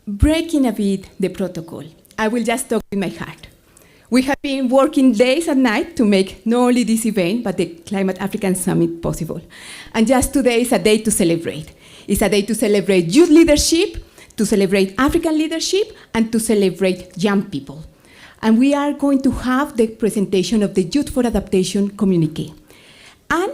Breaking a bit the protocol, I will just talk with my heart. We have been working days and nights to make not only this event, but the Climate African Summit possible. And just today is a day to celebrate. It's a day to celebrate youth leadership, to celebrate African leadership, and to celebrate young people. And we are going to have the presentation of the Youth for Adaptation Communiqué. And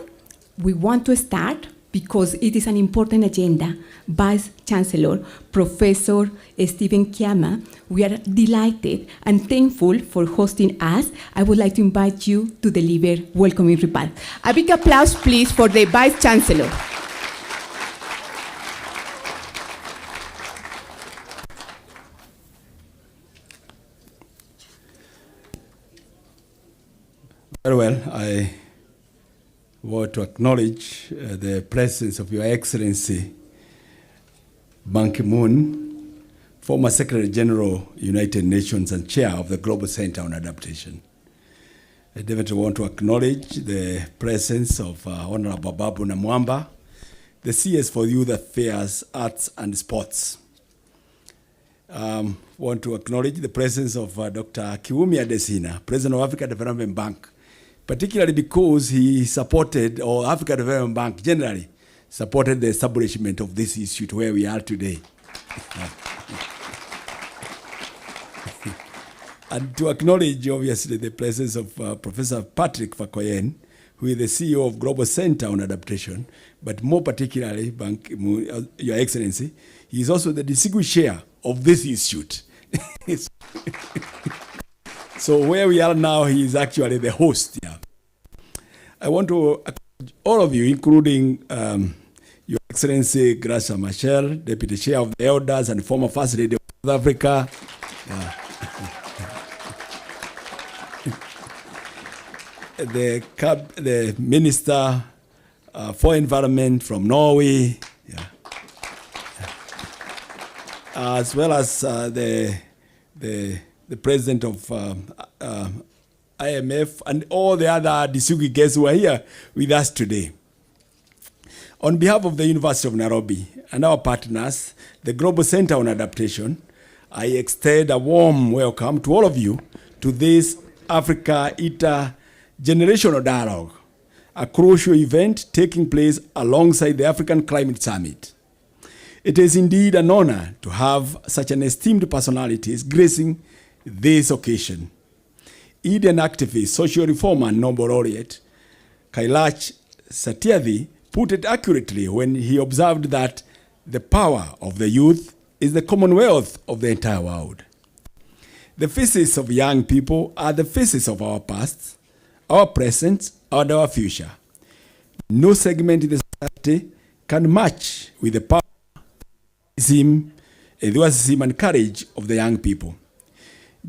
we want to start, because it is an important agenda, Vice Chancellor, Professor Stephen Kiama. We are delighted and thankful for hosting us. I would like to invite you to deliver welcoming remarks. A big applause, please, for the Vice Chancellor. Very well. I want to acknowledge the presence of Your Excellency Ban Ki-moon, former Secretary General, United Nations and Chair of the Global Center on Adaptation. I definitely want to acknowledge the presence of Honorable Ababu Namwamba, the CS for Youth Affairs, Arts and Sports. Want to acknowledge the presence of Dr. Akinwumi Adesina, President of Africa Development Bank, particularly because he supported, or Africa Development Bank generally, supported the establishment of this institute where we are today. And to acknowledge, obviously, the presence of Professor Patrick Fakoyen, who is the CEO of Global Center on Adaptation, but more particularly, Your Excellency, he is also the distinguished chair of this institute. So where we are now, he is actually the host. Yeah. I want to acknowledge all of you, including Your Excellency Graça Michel, Deputy Chair of the Elders and former First Lady of South Africa. Yeah. The Minister for Environment from Norway. Yeah. As well as the President of IMF and all the other distinguished guests who are here with us today. On behalf of the University of Nairobi and our partners, the Global Center on Adaptation, I extend a warm welcome to all of you to this Africa Intergenerational Dialogue, a crucial event taking place alongside the African Climate Summit. It is indeed an honor to have such an esteemed personalities gracing this occasion. Indian activist, social reformer, and Nobel laureate Kailash Satyarthi put it accurately when he observed that the power of the youth is the commonwealth of the entire world. The faces of young people are the faces of our past, our present, and our future. No segment in the society can match with the power, enthusiasm, and courage of the young people.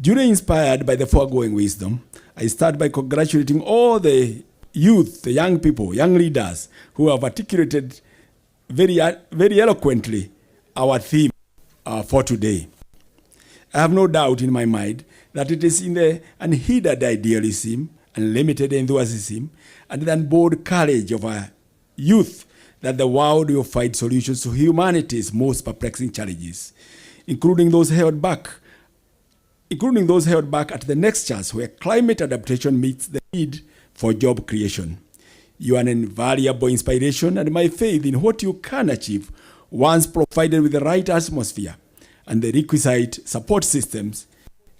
Duly inspired by the foregoing wisdom, I start by congratulating all the youth, the young people, young leaders who have articulated very eloquently our theme for today. I have no doubt in my mind that it is in the unhindered idealism and limited enthusiasm and the unbold courage of our youth that the world will find solutions to humanity's most perplexing challenges, including those held back at the next chance where climate adaptation meets the need for job creation. You are an invaluable inspiration, and my faith in what you can achieve once provided with the right atmosphere and the requisite support systems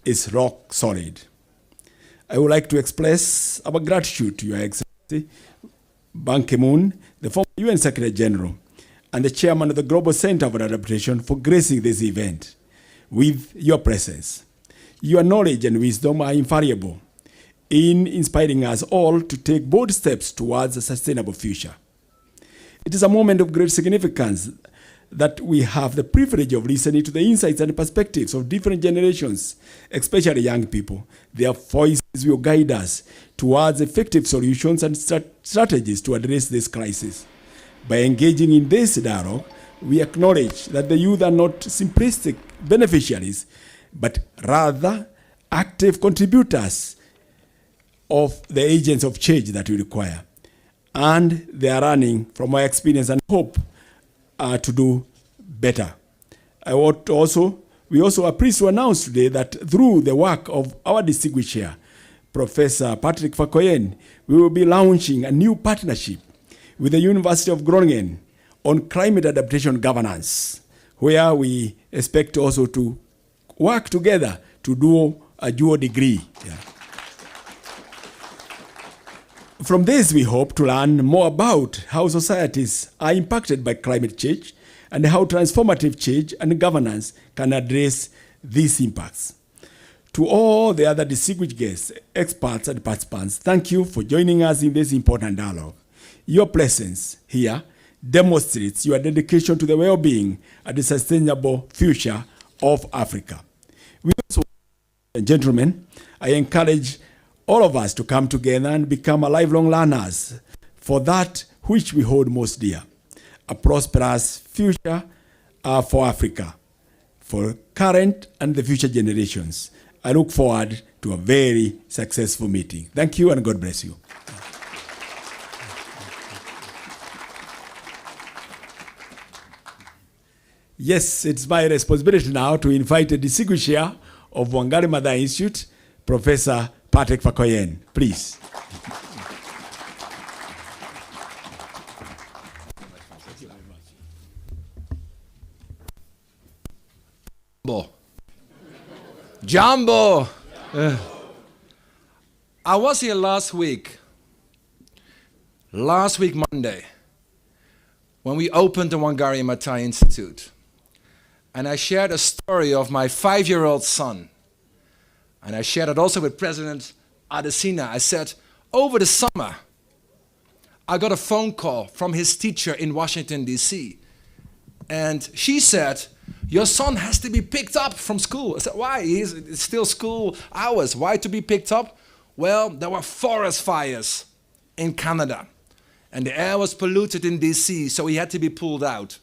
is rock solid. I would like to express our gratitude to Your Excellency Ban Ki-moon, the former UN Secretary General, and the Chairman of the Global Center for Adaptation for gracing this event with your presence. Your knowledge and wisdom are infallible. in inspiring us all to take bold steps towards a sustainable future. It is a moment of great significance that we have the privilege of listening to the insights and perspectives of different generations, especially young people. Their voices will guide us towards effective solutions and strategies to address this crisis. By engaging in this dialogue, we acknowledge that the youth are not simplistic beneficiaries, but rather active contributors of the agents of change that we require. And they are running from our experience and hope to do better. We also are pleased to announce today that through the work of our distinguished chair, Professor Patrick Fakoyen, we will be launching a new partnership with the University of Groningen on climate adaptation governance, where we expect also to work together to do a dual degree. Yeah. From this, we hope to learn more about how societies are impacted by climate change and how transformative change and governance can address these impacts. To all the other distinguished guests, experts, and participants, thank you for joining us in this important dialogue. Your presence here demonstrates your dedication to the well-being and the sustainable future of Africa. We also, gentlemen, I encourage all of us to come together and become a lifelong learners for that which we hold most dear, a prosperous future for Africa, for current and the future generations. I look forward to a very successful meeting. Thank you and God bless you. Yes, it's my responsibility now to invite the distinguished chair of Wangari Maathai Institute, Professor Patrick Fakoyen, please. Jumbo. I was here last week Monday, when we opened the Wangari Maathai Institute. And I shared a story of my 5-year-old son. And I shared it also with President Adesina. I said, over the summer, I got a phone call from his teacher in Washington, D.C. And she said, your son has to be picked up from school. I said, why? It's still school hours. Why to be picked up? Well, there were forest fires in Canada. And the air was polluted in D.C., so he had to be pulled out.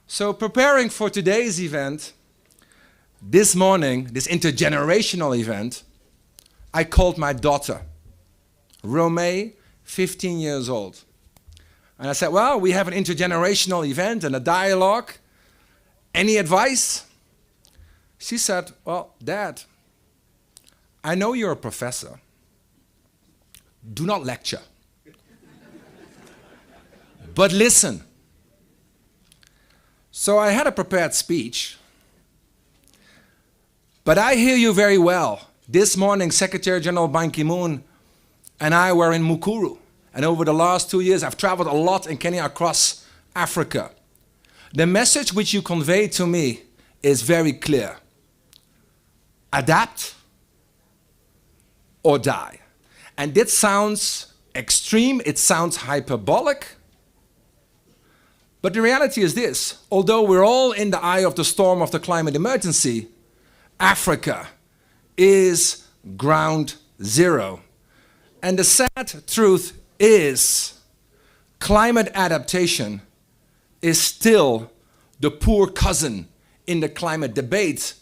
So preparing for today's event, this morning, this intergenerational event, I called my daughter, Romée, 15 years old. And I said, well, we have an intergenerational event and a dialogue. Any advice? She said, well, Dad, I know you're a professor. Do not lecture. But listen. So I had a prepared speech. But I hear you very well. This morning, Secretary General Ban Ki-moon and I were in Mukuru. And over the last 2 years, I've traveled a lot in Kenya, across Africa. The message which you convey to me is very clear. Adapt or die. And this sounds extreme, it sounds hyperbolic. But the reality is this, although we're all in the eye of the storm of the climate emergency, Africa is ground zero. And the sad truth is, climate adaptation is still the poor cousin in the climate debate.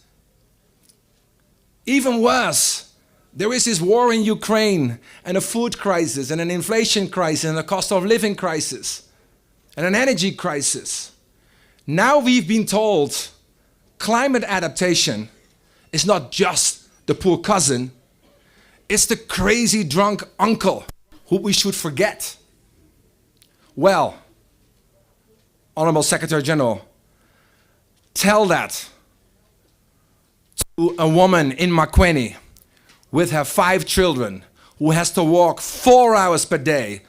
Even worse, there is this war in Ukraine and a food crisis and an inflation crisis and a cost of living crisis and an energy crisis. Now we've been told climate adaptation is not just the poor cousin, it's the crazy drunk uncle who we should forget. Well, Honorable Secretary General, tell that to a woman in Makueni with her 5 children who has to walk 4 hours per day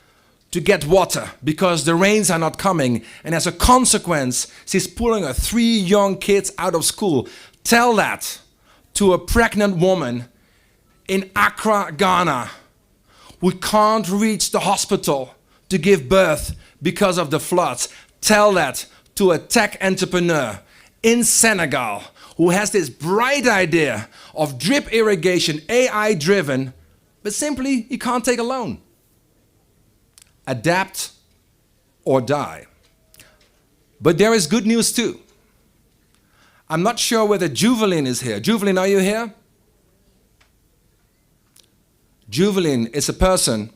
to get water because the rains are not coming, and as a consequence, she's pulling her 3 young kids out of school. Tell that to a pregnant woman in Accra, Ghana, who can't reach the hospital to give birth because of the floods. Tell that to a tech entrepreneur in Senegal who has this bright idea of drip irrigation, AI driven, but simply he can't take a loan. Adapt or die. But there is good news too. I'm not sure whether Juvelin is here. Juvelin, are you here? Juvelin is a person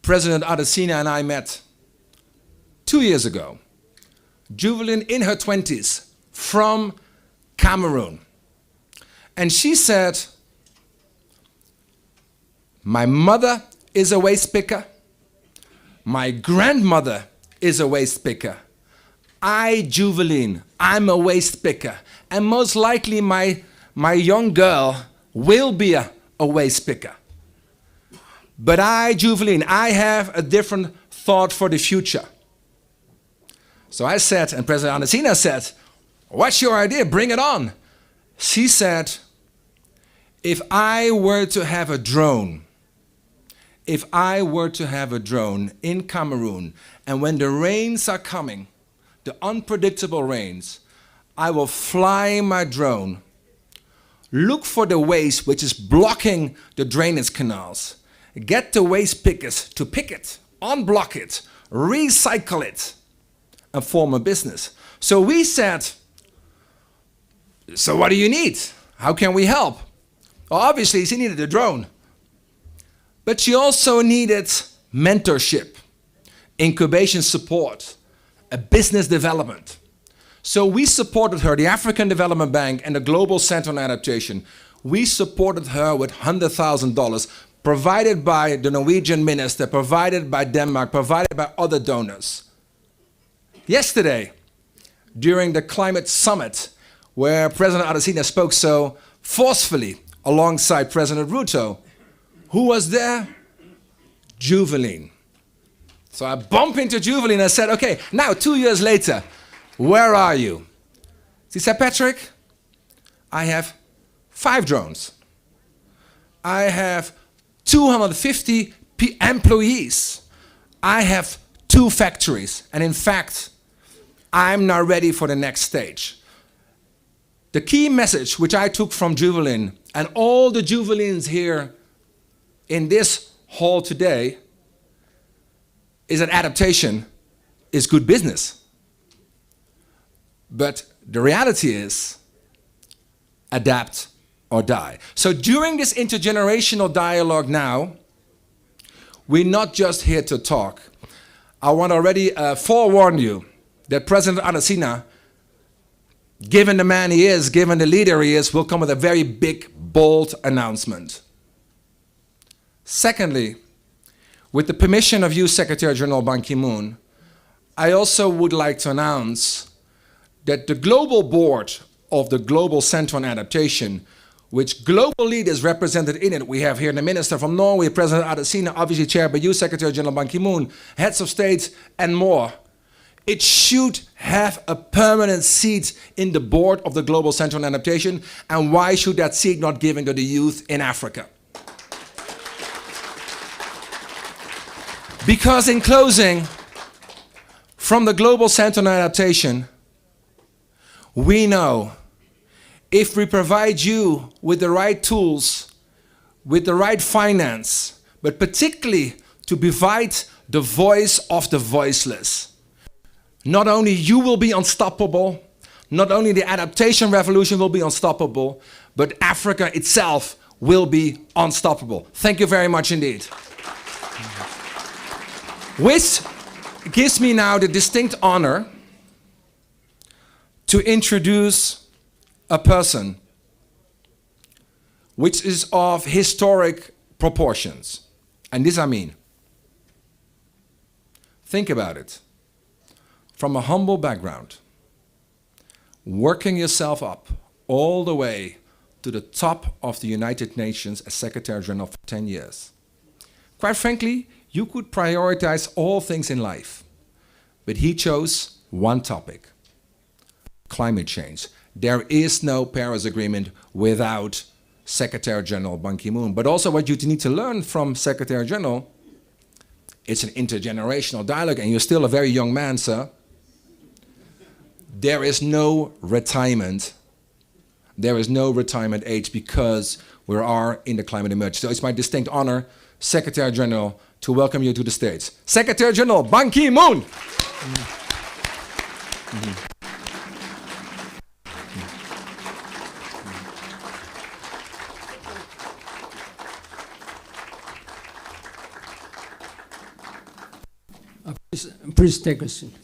President Adesina and I met 2 years ago. Juvelin in her 20s from Cameroon. And she said, my mother is a waste picker. My grandmother is a waste picker. I, Juvelin, I'm a waste picker. And most likely my young girl will be a waste picker. But I, Juvelin, I have a different thought for the future. So I said, and President Adesina said, what's your idea? Bring it on. She said, if I were to have a drone in Cameroon, and when the rains are coming, the unpredictable rains, I will fly my drone, look for the waste which is blocking the drainage canals, get the waste pickers to pick it, unblock it, recycle it, and form a business. So we said, so what do you need? How can we help? Well, obviously she needed a drone, but she also needed mentorship, incubation support, a business development. So we supported her, the African Development Bank and the Global Center on Adaptation. We supported her with $100,000 provided by the Norwegian minister, provided by Denmark, provided by other donors. Yesterday, during the climate summit, where President Adesina spoke so forcefully alongside President Ruto, who was there? Juvelin. So I bumped into Juvelin and said, okay, now 2 years later, where are you? She said, Patrick, I have 5 drones. I have 250 employees. I have 2 factories. And in fact, I'm now ready for the next stage. The key message which I took from Juvelin and all the Juvelins here in this hall today is that adaptation is good business. But the reality is, adapt or die. So during this intergenerational dialogue now, we're not just here to talk. I want to already forewarn you that President Adesina, given the man he is, given the leader he is, will come with a very big, bold announcement. Secondly, with the permission of you, Secretary General Ban Ki-moon, I also would like to announce that the global board of the Global Center on Adaptation, which global leaders represented in it, we have here the Minister from Norway, President Adesina, obviously chaired by you, Secretary General Ban Ki-moon, heads of state, and more. It should have a permanent seat in the board of the Global Center on Adaptation, and why should that seat not given to the youth in Africa? Because in closing, from the Global Center on Adaptation, we know if we provide you with the right tools, with the right finance, but particularly to provide the voice of the voiceless, not only you will be unstoppable, not only the adaptation revolution will be unstoppable, but Africa itself will be unstoppable. Thank you very much indeed. Which gives me now the distinct honor to introduce a person which is of historic proportions. And this I mean. Think about it. From a humble background, working yourself up all the way to the top of the United Nations as Secretary General for 10 years. Quite frankly, you could prioritize all things in life, but he chose one topic: climate change. There is no Paris Agreement without Secretary General Ban Ki-moon. But also what you need to learn from Secretary General, it's an intergenerational dialogue, and you're still a very young man, sir. There is no retirement. There is no retirement age because we are in the climate emergency. So it's my distinct honor, Secretary General, to welcome you to the States. Secretary General Ban Ki-moon. Please take a seat.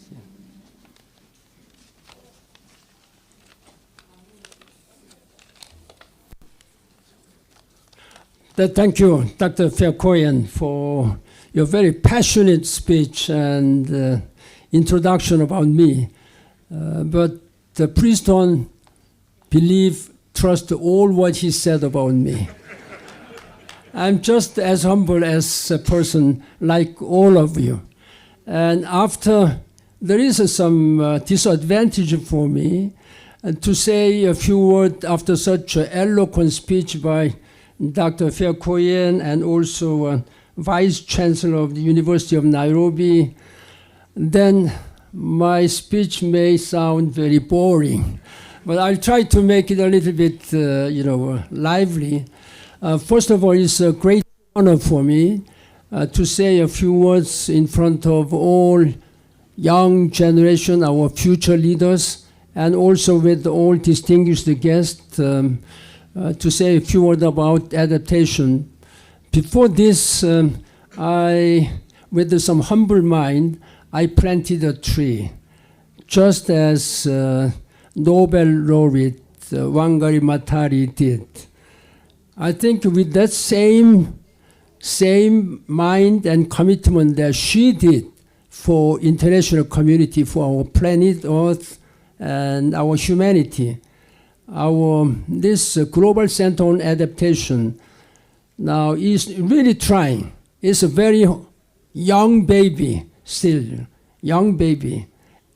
Thank you, Dr. Verkooyen, for your very passionate speech and introduction about me. But please don't trust all what he said about me. I'm just as humble as a person like all of you. And after, there is some disadvantage for me to say a few words after such an eloquent speech by Dr. Verkooyen and also Vice Chancellor of the University of Nairobi. Then my speech may sound very boring, but I'll try to make it a little bit, lively. First of all, it's a great honor for me to say a few words in front of all young generation, our future leaders, and also with all distinguished guests, to say a few words about adaptation. Before this, with some humble mind, I planted a tree, just as Nobel laureate Wangari Maathai did. I think with that same mind and commitment that she did for international community, for our planet Earth and our humanity, this Global Center on Adaptation now is really trying. It's a very young baby still, young baby.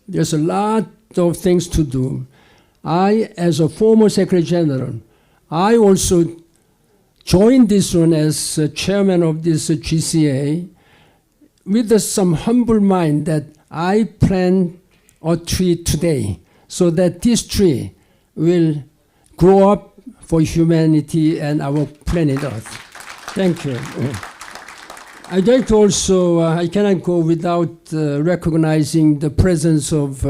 There's a lot of things to do. I, as a former Secretary General, I also joined this one as chairman of this GCA with some humble mind that I plant a tree today so that this tree will grow up for humanity and our planet Earth. Thank you. I'd like to also, I cannot go without recognizing the presence of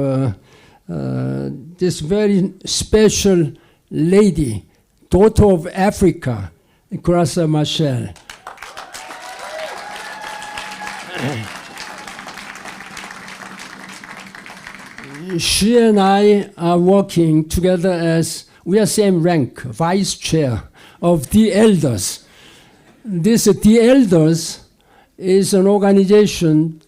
this very special lady, daughter of Africa, Graça Michel. She and I are working together as, we are same rank, vice chair of the Elders. The Elders is an organization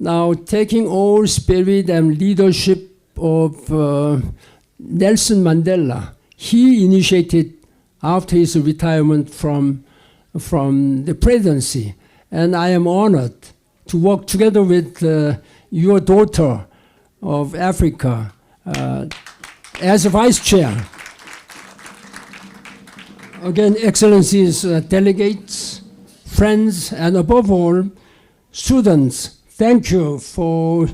now taking all spirit and leadership of Nelson Mandela. He initiated after his retirement from the presidency. And I am honored to work together with your daughter of Africa as a vice chair. Again, Excellencies, delegates, friends, and above all, students, thank you for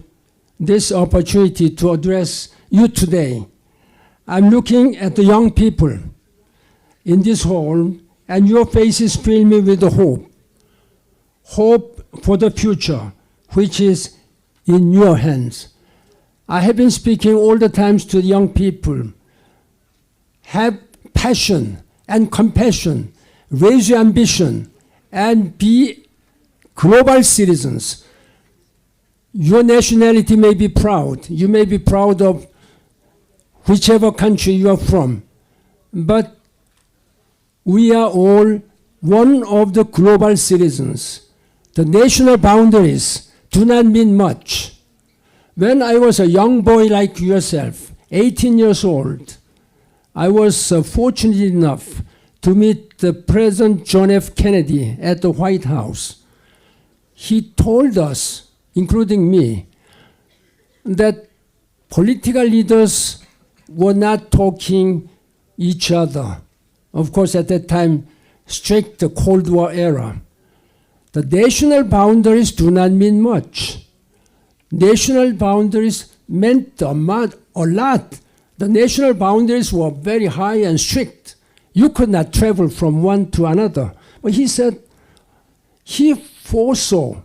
this opportunity to address you today. I'm looking at the young people in this hall, and your faces fill me with hope. Hope for the future, which is in your hands. I have been speaking all the times to the young people. Have passion and compassion, raise your ambition, and be global citizens. Your nationality may be proud. You may be proud of whichever country you are from. But we are all one of the global citizens. The national boundaries do not mean much. When I was a young boy like yourself, 18 years old, I was fortunate enough to meet the President John F. Kennedy at the White House. He told us, including me, that political leaders were not talking each other. of course at that time, strict the Cold War era. The national boundaries do not mean much. National boundaries meant a lot. The national boundaries were very high and strict. You could not travel from one to another. But he said he foresaw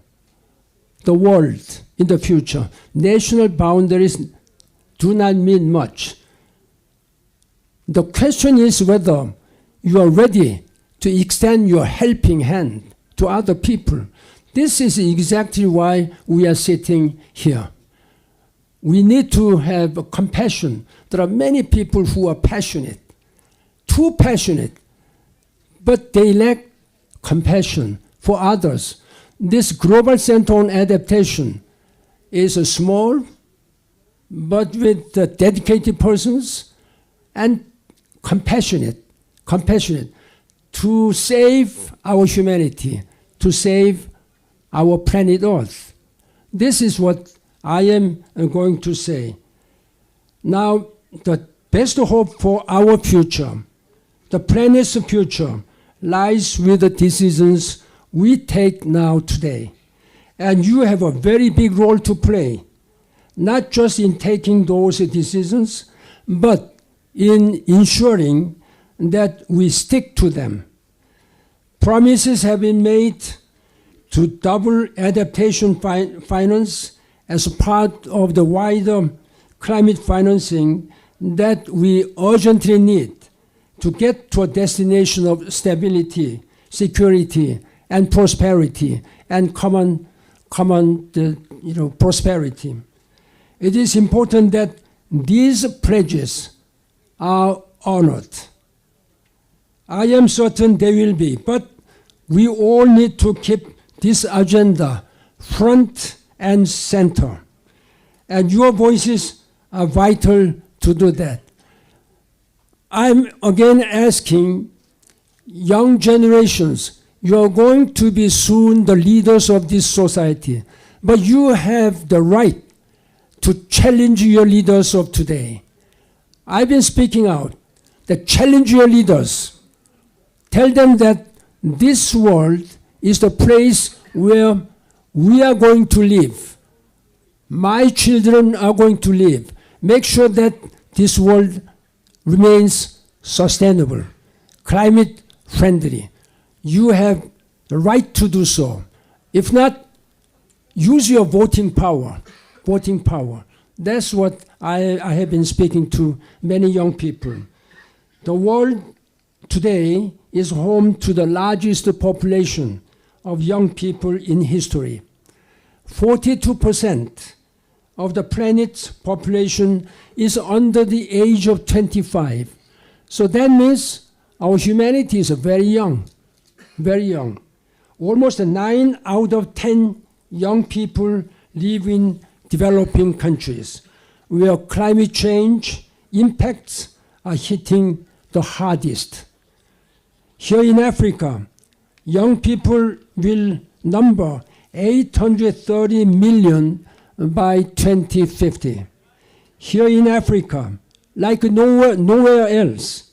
the world in the future. National boundaries do not mean much. The question is whether you are ready to extend your helping hand to other people. This is exactly why we are sitting here. We need to have compassion. There are many people who are passionate, too passionate, but they lack compassion for others. This Global Center on Adaptation is a small, but with dedicated persons and compassionate to save our humanity, to save our planet Earth. This is what I am going to say. Now, the best hope for our future, the planet's future, lies with the decisions we take now today. And you have a very big role to play, not just in taking those decisions, but in ensuring that we stick to them. Promises have been made to double adaptation finance as part of the wider climate financing that we urgently need to get to a destination of stability, security, and prosperity, and common prosperity. It is important that these pledges are honored. I am certain they will be, but we all need to keep this agenda front and center. And your voices are vital to do that. I'm again asking young generations, you are going to be soon the leaders of this society, but you have the right to challenge your leaders of today. I've been speaking out, that challenge your leaders. Tell them that this world is the place where we are going to live. My children are going to live. Make sure that this world remains sustainable, climate friendly. You have the right to do so. If not, use your voting power. Voting power. That's what I have been speaking to many young people. The world today is home to the largest population of young people in history. 42% of the planet's population is under the age of 25. So that means our humanity is very young, very young. Almost 9 out of 10 young people live in developing countries, where climate change impacts are hitting the hardest. Here in Africa, young people will number 830 million by 2050. Here in Africa, like nowhere else,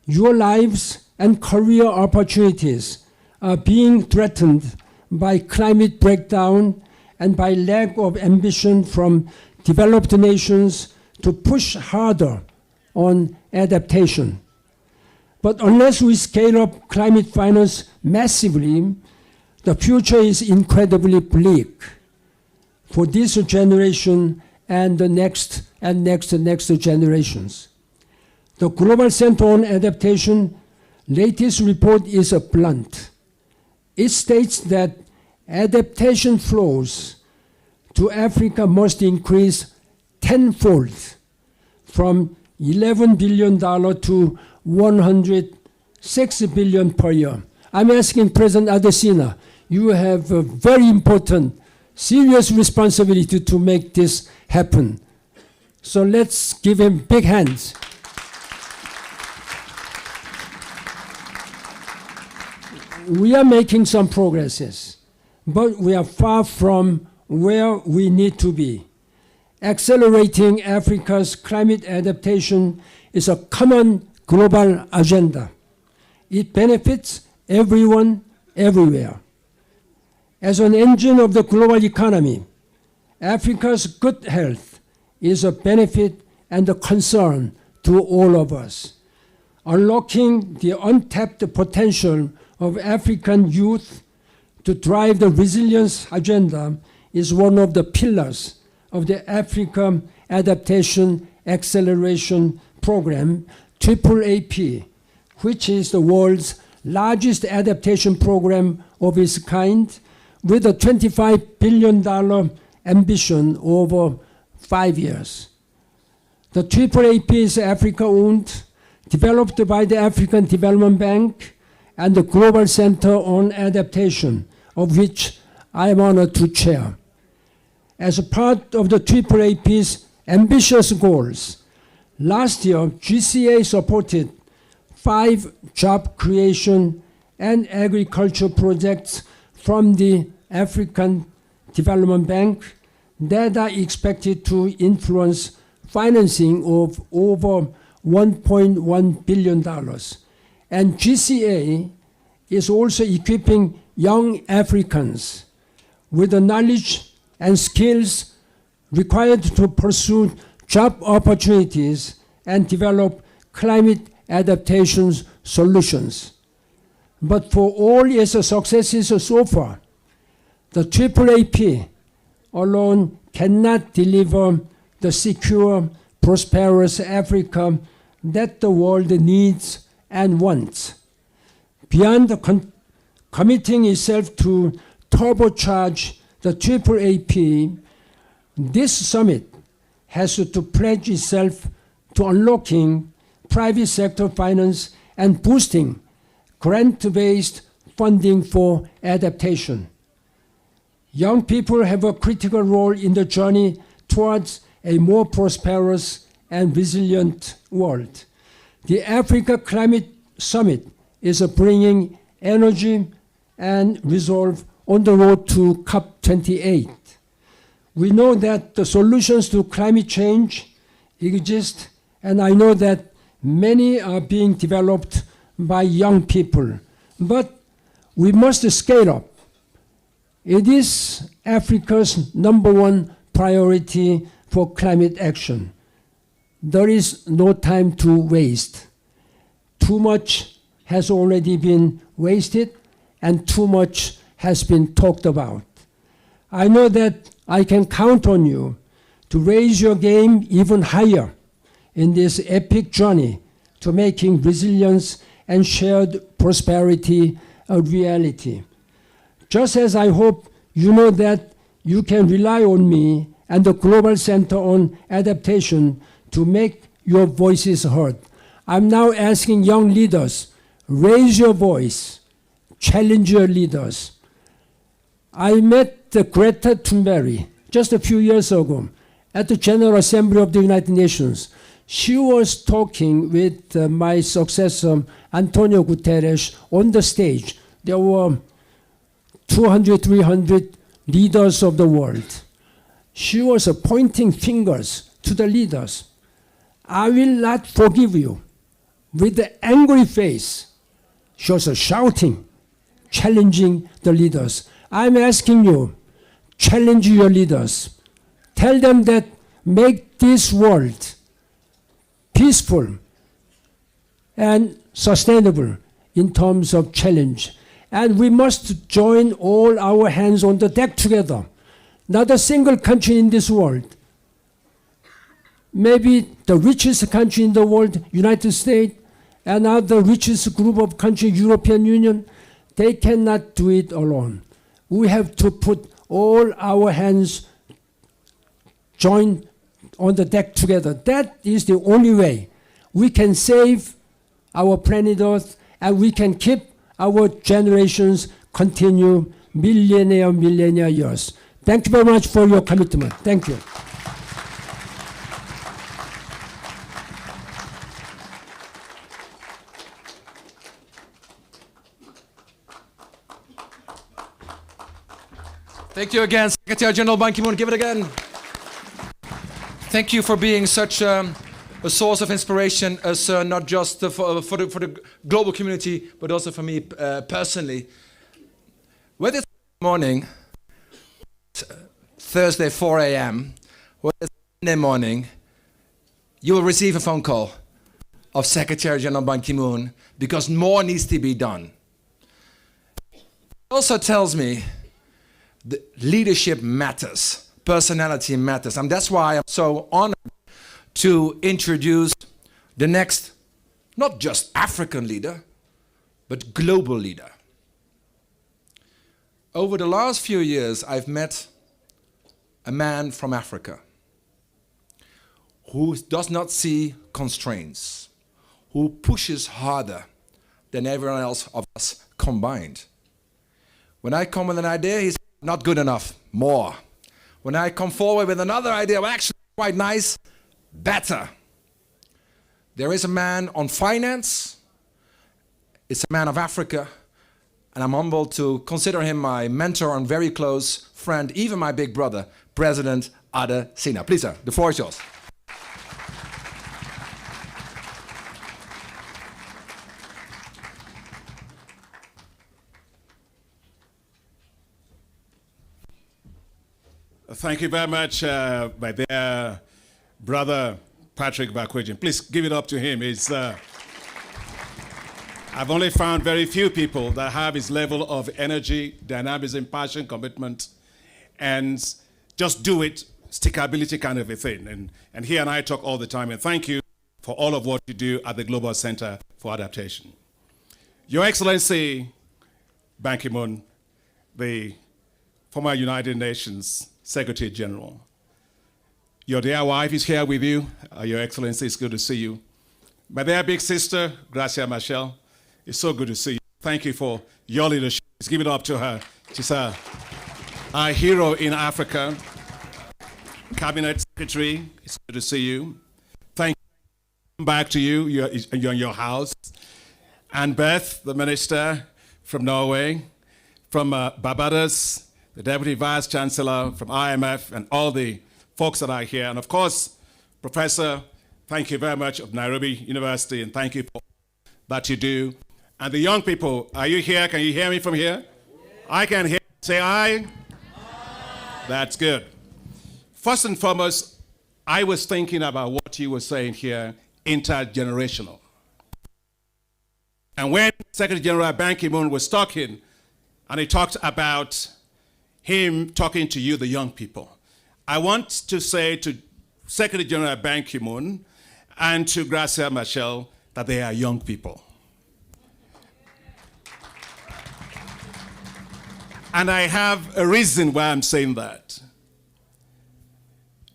your lives and career opportunities are being threatened by climate breakdown and by lack of ambition from developed nations to push harder on adaptation. But unless we scale up climate finance massively, the future is incredibly bleak for this generation and the next generations. The Global Center on Adaptation latest report is blunt. It states that adaptation flows to Africa must increase tenfold, from $11 billion to $106 billion per year. I'm asking President Adesina, you have a very important, serious responsibility to make this happen. So let's give him big hands. We are making some progresses, but we are far from where we need to be. Accelerating Africa's climate adaptation is a common global agenda. It benefits everyone, everywhere. As an engine of the global economy, Africa's good health is a benefit and a concern to all of us. Unlocking the untapped potential of African youth to drive the resilience agenda is one of the pillars of the Africa Adaptation Acceleration Program, AAAP, which is the world's largest adaptation program of its kind, with a $25 billion ambition over 5 years. The AAAP is Africa-owned, developed by the African Development Bank and the Global Center on Adaptation, of which I am honored to chair. As a part of the AAAP's ambitious goals, last year GCA supported 5 job creation and agriculture projects from the African Development Bank that are expected to influence financing of over $1.1 billion. And GCA is also equipping young Africans with the knowledge and skills required to pursue job opportunities and develop climate adaptation solutions. But for all its successes so far, the AAAP alone cannot deliver the secure, prosperous Africa that the world needs and wants. Beyond committing itself to turbocharge the AAAP, this summit has to pledge itself to unlocking private sector finance and boosting grant-based funding for adaptation. Young people have a critical role in the journey towards a more prosperous and resilient world. The Africa Climate Summit is bringing energy and resolve on the road to COP28. We know that the solutions to climate change exist, and I know that many are being developed by young people, but we must scale up. It is Africa's #1 priority for climate action. There is no time to waste. Too much has already been wasted, and too much has been talked about. I know that I can count on you to raise your game even higher in this epic journey to making resilience and shared prosperity a reality. Just as I hope you know that you can rely on me and the Global Center on Adaptation to make your voices heard. I'm now asking young leaders, raise your voice, challenge your leaders. I met Greta Thunberg just a few years ago at the General Assembly of the United Nations. She was talking with my successor, Antonio Guterres, on the stage. There were 200, 300 leaders of the world. She was pointing fingers to the leaders. I will not forgive you. With the angry face, she was shouting, challenging the leaders. I'm asking you, challenge your leaders. Tell them that make this world peaceful and sustainable in terms of challenge. And we must join all our hands on the deck together. Not a single country in this world, maybe the richest country in the world, United States, and now the richest group of countries, European Union, they cannot do it alone. We have to put all our hands joined on the deck together. That is the only way we can save our planet Earth, and we can keep our generations continue millennia years. Thank you very much for your commitment. Thank you. Thank you again, Secretary General Ban Ki-moon. Give it again. Thank you for being such a source of inspiration, not just for the global community, but also for me personally. Whether it's morning, Thursday 4 a.m., whether it's Monday morning, you will receive a phone call of Secretary General Ban Ki-moon because more needs to be done. It also tells me that leadership matters, personality matters, and that's why I'm so honored to introduce the next, not just African leader, but global leader. Over the last few years, I've met a man from Africa who does not see constraints, who pushes harder than everyone else of us combined. When I come with an idea, he's not good enough, more. When I come forward with another idea, well, actually quite nice, better. There is a man on finance, it's a man of Africa, and I'm humbled to consider him my mentor and very close friend, even my big brother, President Adesina. Please, sir, the floor is yours. Thank you very much, my dear brother Patrick Bakweji. Please give it up to him. I've only found very few people that have his level of energy, dynamism, passion, commitment, and just do it, stickability kind of a thing. And he and I talk all the time, and thank you for all of what you do at the Global Center for Adaptation. Your Excellency Ban Ki-moon, the former United Nations Secretary General. Your dear wife is here with you. Your Excellency, it's good to see you. My dear big sister, Graça Michel, it's so good to see you. Thank you for your leadership. Let's give it up to her. She's our hero in Africa. Cabinet Secretary, it's good to see you. Thank you. Back to you. You're in your house. And Beth, the minister from Norway, from Barbados, the Deputy Vice Chancellor from IMF, and all the folks that are here. And of course, Professor, thank you very much of Nairobi University, and thank you for all that you do. And the young people, are you here? Can you hear me from here? I can hear. Say aye. That's good. First and foremost, I was thinking about what you were saying here, intergenerational. And when Secretary General Ban Ki-moon was talking, and he talked about him talking to you, the young people, I want to say to Secretary General Ban Ki-moon and to Graça Michel that they are young people. And I have a reason why I'm saying that.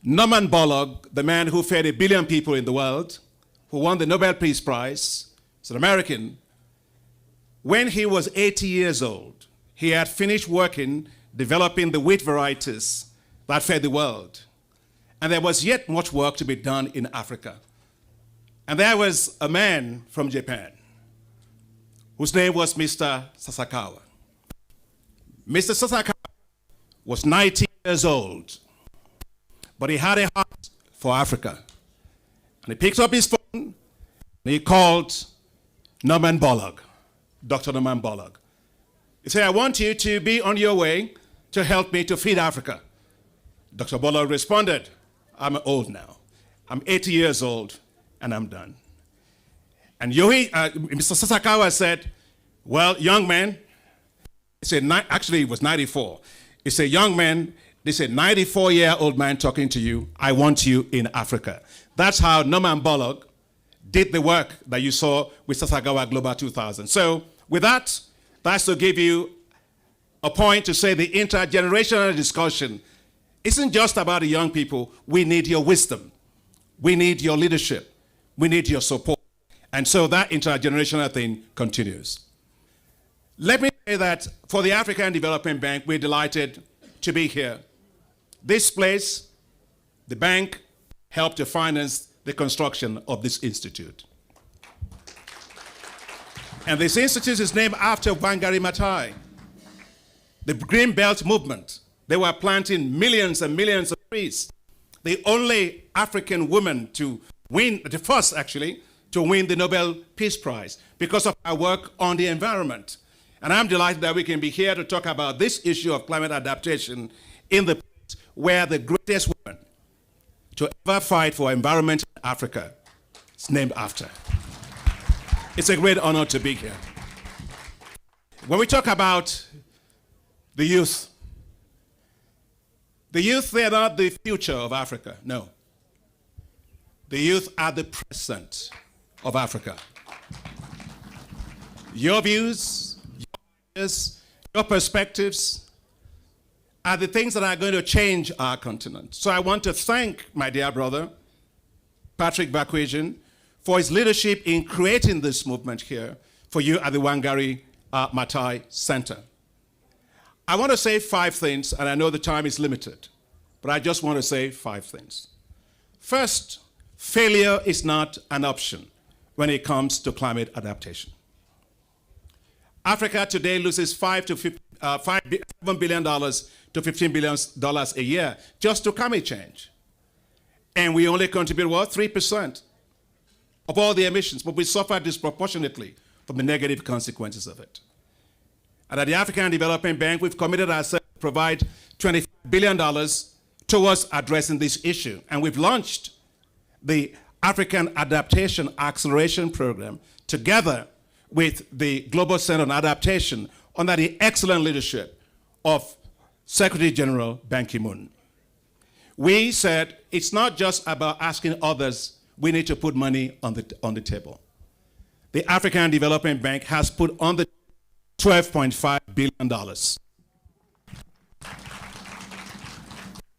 Norman Borlaug, the man who fed 1 billion people in the world, who won the Nobel Peace Prize, is an American. When he was 80 years old, he had finished working, developing the wheat varieties that fed the world. And there was yet much work to be done in Africa. And there was a man from Japan whose name was Mr. Sasakawa. Mr. Sasakawa was 90 years old, but he had a heart for Africa. And he picked up his phone and he called Norman Borlaug, Dr. Norman Borlaug. He said, I want you to be on your way to help me to feed Africa. Dr. Borlaug responded, I'm old now. I'm 80 years old and I'm done. And Mr. Sasakawa said, well, young man, he said, actually it was 94. He said, young man, this is a 94-year-old man talking to you. I want you in Africa. That's how Norman Borlaug did the work that you saw with Sasakawa Global 2000. So with that, that's to give you a point to say the intergenerational discussion isn't just about the young people. We need your wisdom. We need your leadership. We need your support. And so that intergenerational thing continues. Let me say that for the African Development Bank, we're delighted to be here. This place, the bank, helped to finance the construction of this institute. And this institute is named after Wangari Maathai. The Green Belt movement, they were planting millions and millions of trees. The only African woman to the first actually, to win the Nobel Peace Prize because of our work on the environment. And I'm delighted that we can be here to talk about this issue of climate adaptation in the place where the greatest woman to ever fight for environment in Africa is named after. It's a great honor to be here. When we talk about the youth, they're not the future of Africa, no. The youth are the present of Africa. Your views, your ideas, your perspectives are the things that are going to change our continent. So I want to thank my dear brother, Patrick Bakwejian, for his leadership in creating this movement here for you at the Wangari Maathai Center. I want to say 5 things, and I know the time is limited, but I just want to say 5 things. First, failure is not an option when it comes to climate adaptation. Africa today loses $7 billion to $15 billion a year just to climate change. And we only contribute, what, 3% of all the emissions, but we suffer disproportionately from the negative consequences of it. And at the African Development Bank, we've committed ourselves to provide $25 billion towards addressing this issue. And we've launched the African Adaptation Acceleration Program together with the Global Center on Adaptation under the excellent leadership of Secretary General Ban Ki-moon. We said it's not just about asking others, we need to put money on the table. The African Development Bank has put on the $12.5 billion.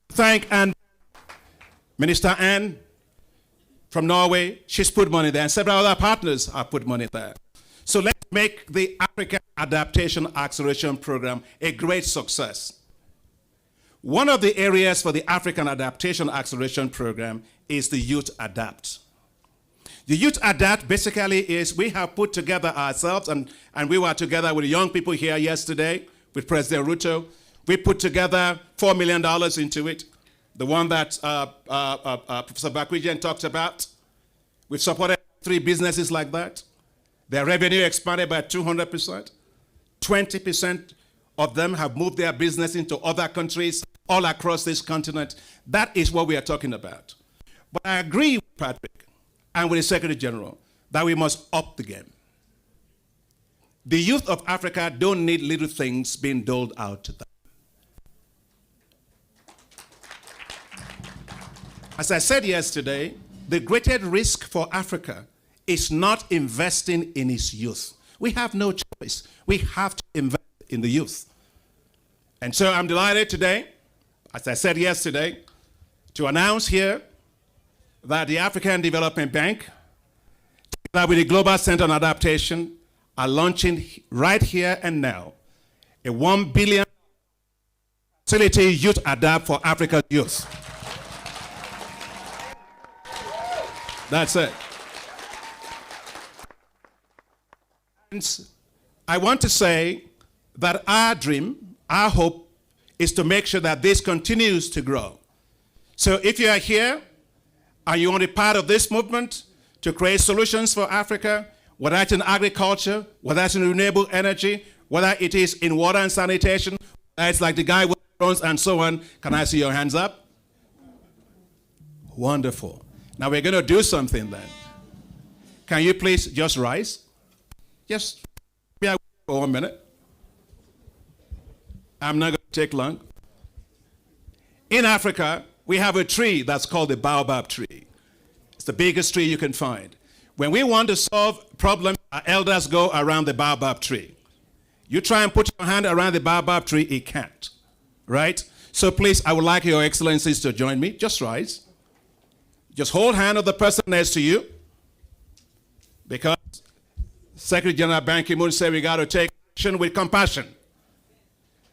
Thank Minister Anne from Norway, she's put money there, and several other partners have put money there. So let's make the African Adaptation Acceleration Program a great success. One of the areas for the African Adaptation Acceleration Program is the Youth Adapt. The Youth Adapt basically is we have put together ourselves, and we were together with the young people here yesterday with President Ruto. We put together $4 million into it, the one that Professor Bakwejian talked about. We've supported 3 businesses like that. Their revenue expanded by 200%. 20% of them have moved their business into other countries all across this continent. That is what we are talking about. But I agree with Patrick and with the Secretary General that we must up the game. The youth of Africa don't need little things being doled out to them. As I said yesterday, the greatest risk for Africa is not investing in its youth. We have no choice. We have to invest in the youth. And so I'm delighted today, as I said yesterday, to announce here that the African Development Bank, together with the Global Center on Adaptation, are launching right here and now a $1 billion facility Youth Adapt for Africa's youth. That's it. And I want to say that our dream, our hope, is to make sure that this continues to grow. So if you are here and you want to be part of this movement to create solutions for Africa, whether it's in agriculture, whether it's in renewable energy, whether it is in water and sanitation, whether it's like the guy with drones and so on, can I see your hands up? Wonderful. Now we're going to do something then. Can you please just rise? Just be away for 1 minute. I'm not going to take long. In Africa, we have a tree that's called the baobab tree. It's the biggest tree you can find. When we want to solve problems, our elders go around the baobab tree. You try and put your hand around the baobab tree, it can't. Right? So please, I would like your excellencies to join me. Just rise. Just hold hand of the person next to you, because Secretary General Ban Ki-moon said we got to take action with compassion.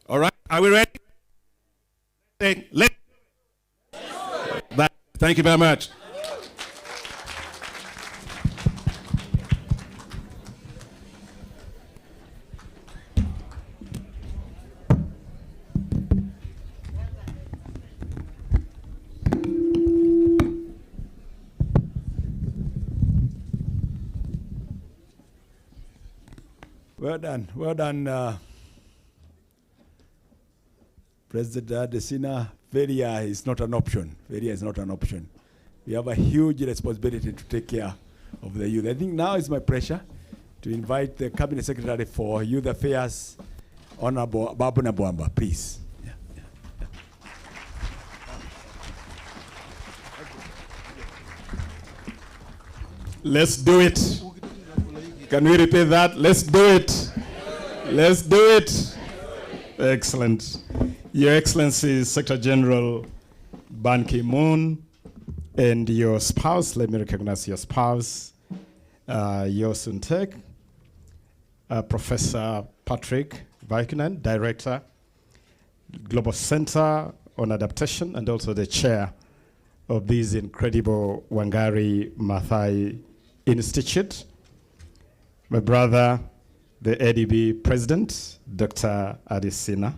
All right? Are we ready? Thank you very much. Well done. Well done, President Adesina. Failure is not an option. Failure is not an option. We have a huge responsibility to take care of the youth. I think now is my pleasure to invite the Cabinet Secretary for Youth Affairs, Honorable Ababu Namwamba, please. Let's do it. Can we repeat that? Let's do it. Let's do it. Excellent. Your Excellency, Secretary General Ban Ki-moon, and your spouse, let me recognize your spouse, your Suntek, Professor Patrick Vaikinen, Director, Global Center on Adaptation, and also the chair of this incredible Wangari Maathai Institute. My brother, the ADB President, Dr. Adesina,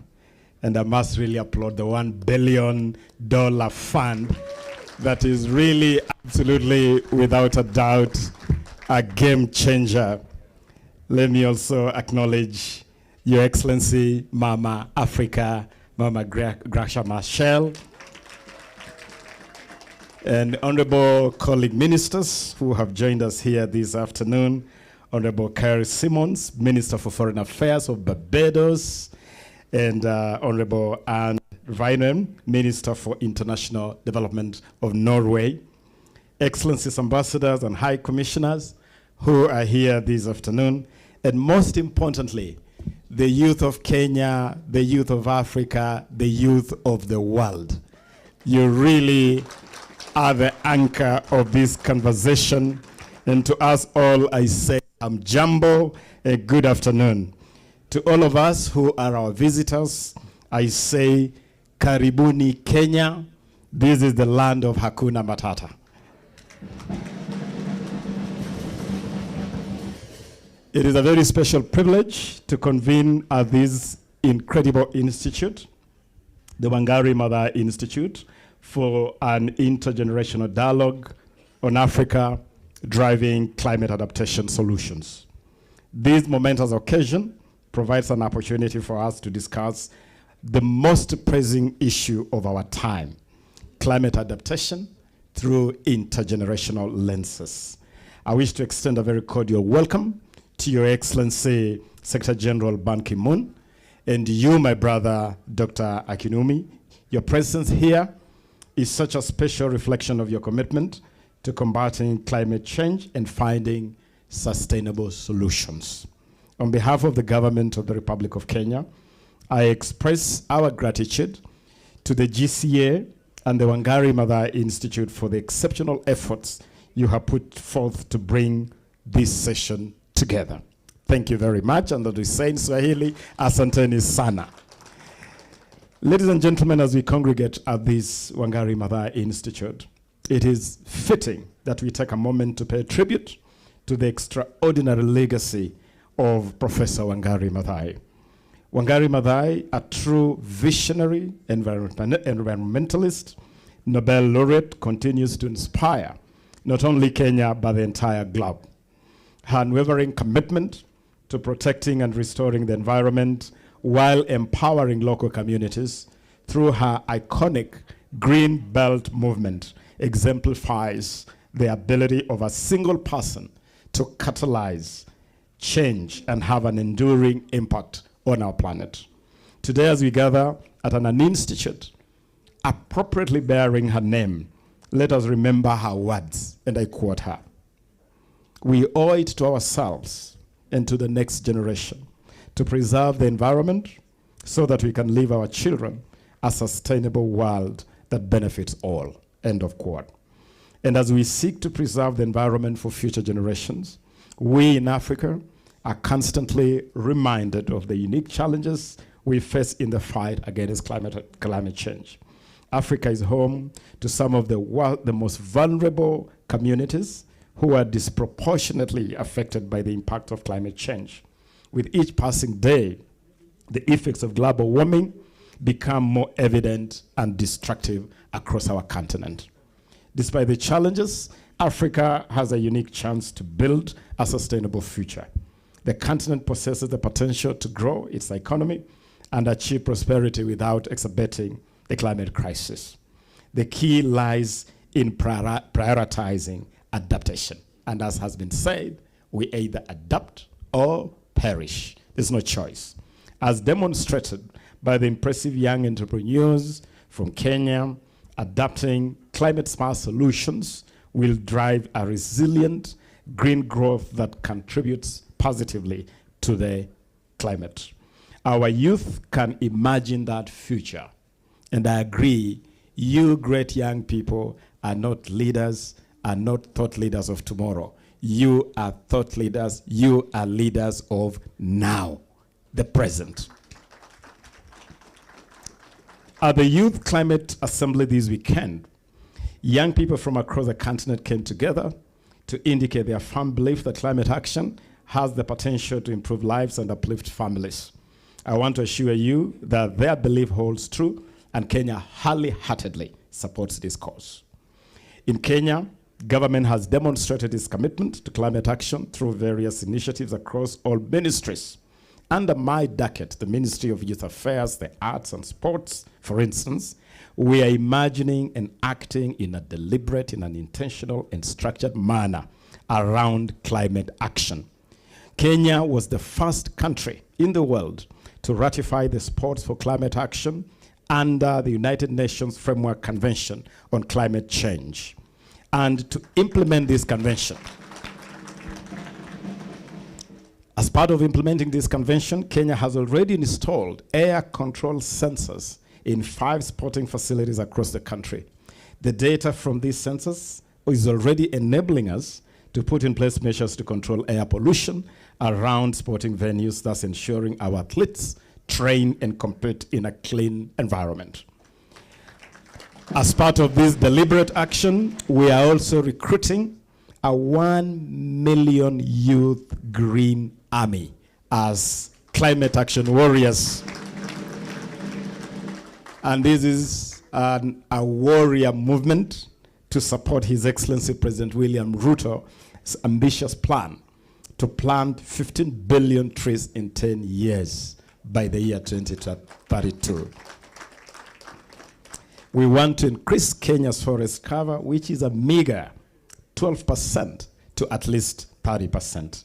and I must really applaud the $1 billion fund that is really, absolutely, without a doubt, a game changer. Let me also acknowledge Your Excellency, Mama Africa, Mama Graça Michel, and honorable colleague ministers who have joined us here this afternoon. Honorable Carrie Simons, Minister for Foreign Affairs of Barbados, and Honorable Anne Reinum, Minister for International Development of Norway. Excellencies, ambassadors, and high commissioners who are here this afternoon, and most importantly, the youth of Kenya, the youth of Africa, the youth of the world. You really are the anchor of this conversation. And to us all, I say, Jambo, a good afternoon. To all of us who are our visitors, I say, Karibuni Kenya. This is the land of Hakuna Matata. It is a very special privilege to convene at this incredible institute, the Wangari Maathai Institute, for an intergenerational dialogue on Africa driving climate adaptation solutions. This momentous occasion provides an opportunity for us to discuss the most pressing issue of our time, climate adaptation through intergenerational lenses. I wish to extend a very cordial welcome to Your Excellency, Secretary General Ban Ki-moon, and you, my brother, Dr. Akinwumi. Your presence here is such a special reflection of your commitment to combating climate change and finding sustainable solutions. On behalf of the government of the Republic of Kenya, I express our gratitude to the GCA and the Wangari Maathai Institute for the exceptional efforts you have put forth to bring this session together. Thank you very much, and that we say in Swahili, asanteni sana. Ladies and gentlemen, as we congregate at this Wangari Maathai Institute, it is fitting that we take a moment to pay tribute to the extraordinary legacy of Professor Wangari Maathai. Wangari Maathai, a true visionary environmentalist, Nobel laureate, continues to inspire not only Kenya, but the entire globe. Her unwavering commitment to protecting and restoring the environment while empowering local communities through her iconic Green Belt movement exemplifies the ability of a single person to catalyze change and have an enduring impact on our planet. Today, as we gather at an institute appropriately bearing her name, let us remember her words, and I quote her. We owe it to ourselves and to the next generation to preserve the environment so that we can leave our children a sustainable world that benefits all, end of quote. And as we seek to preserve the environment for future generations, we in Africa are constantly reminded of the unique challenges we face in the fight against climate change. Africa is home to some of the most vulnerable communities who are disproportionately affected by the impact of climate change. With each passing day, the effects of global warming become more evident and destructive across our continent. Despite the challenges, Africa has a unique chance to build a sustainable future. The continent possesses the potential to grow its economy and achieve prosperity without exacerbating the climate crisis. The key lies in prioritizing adaptation. And as has been said, we either adapt or perish. There's no choice. As demonstrated by the impressive young entrepreneurs from Kenya, adapting climate-smart solutions will drive a resilient green growth that contributes positively to the climate. Our youth can imagine that future. And I agree, you great young people are not leaders, are not thought leaders of tomorrow. You are thought leaders, you are leaders of now, the present. At the Youth Climate Assembly this weekend, young people from across the continent came together to indicate their firm belief that climate action has the potential to improve lives and uplift families. I want to assure you that their belief holds true, and Kenya wholeheartedly supports this cause. In Kenya, government has demonstrated its commitment to climate action through various initiatives across all ministries. Under my decade, the Ministry of Youth Affairs, the Arts and Sports, for instance, we are imagining and acting in a deliberate, in an intentional and structured manner around climate action. Kenya was the first country in the world to ratify the Sports for Climate Action under the United Nations Framework Convention on Climate Change, and to implement this convention. As part of implementing this convention, Kenya has already installed air control sensors in 5 sporting facilities across the country. The data from these sensors is already enabling us to put in place measures to control air pollution around sporting venues, thus ensuring our athletes train and compete in a clean environment. As part of this deliberate action, we are also recruiting a 1 million youth green army as climate action warriors. And this is a warrior movement to support His Excellency President William Ruto's ambitious plan to plant 15 billion trees in 10 years by the year 2032. We want to increase Kenya's forest cover, which is a meager 12%, to at least 30%.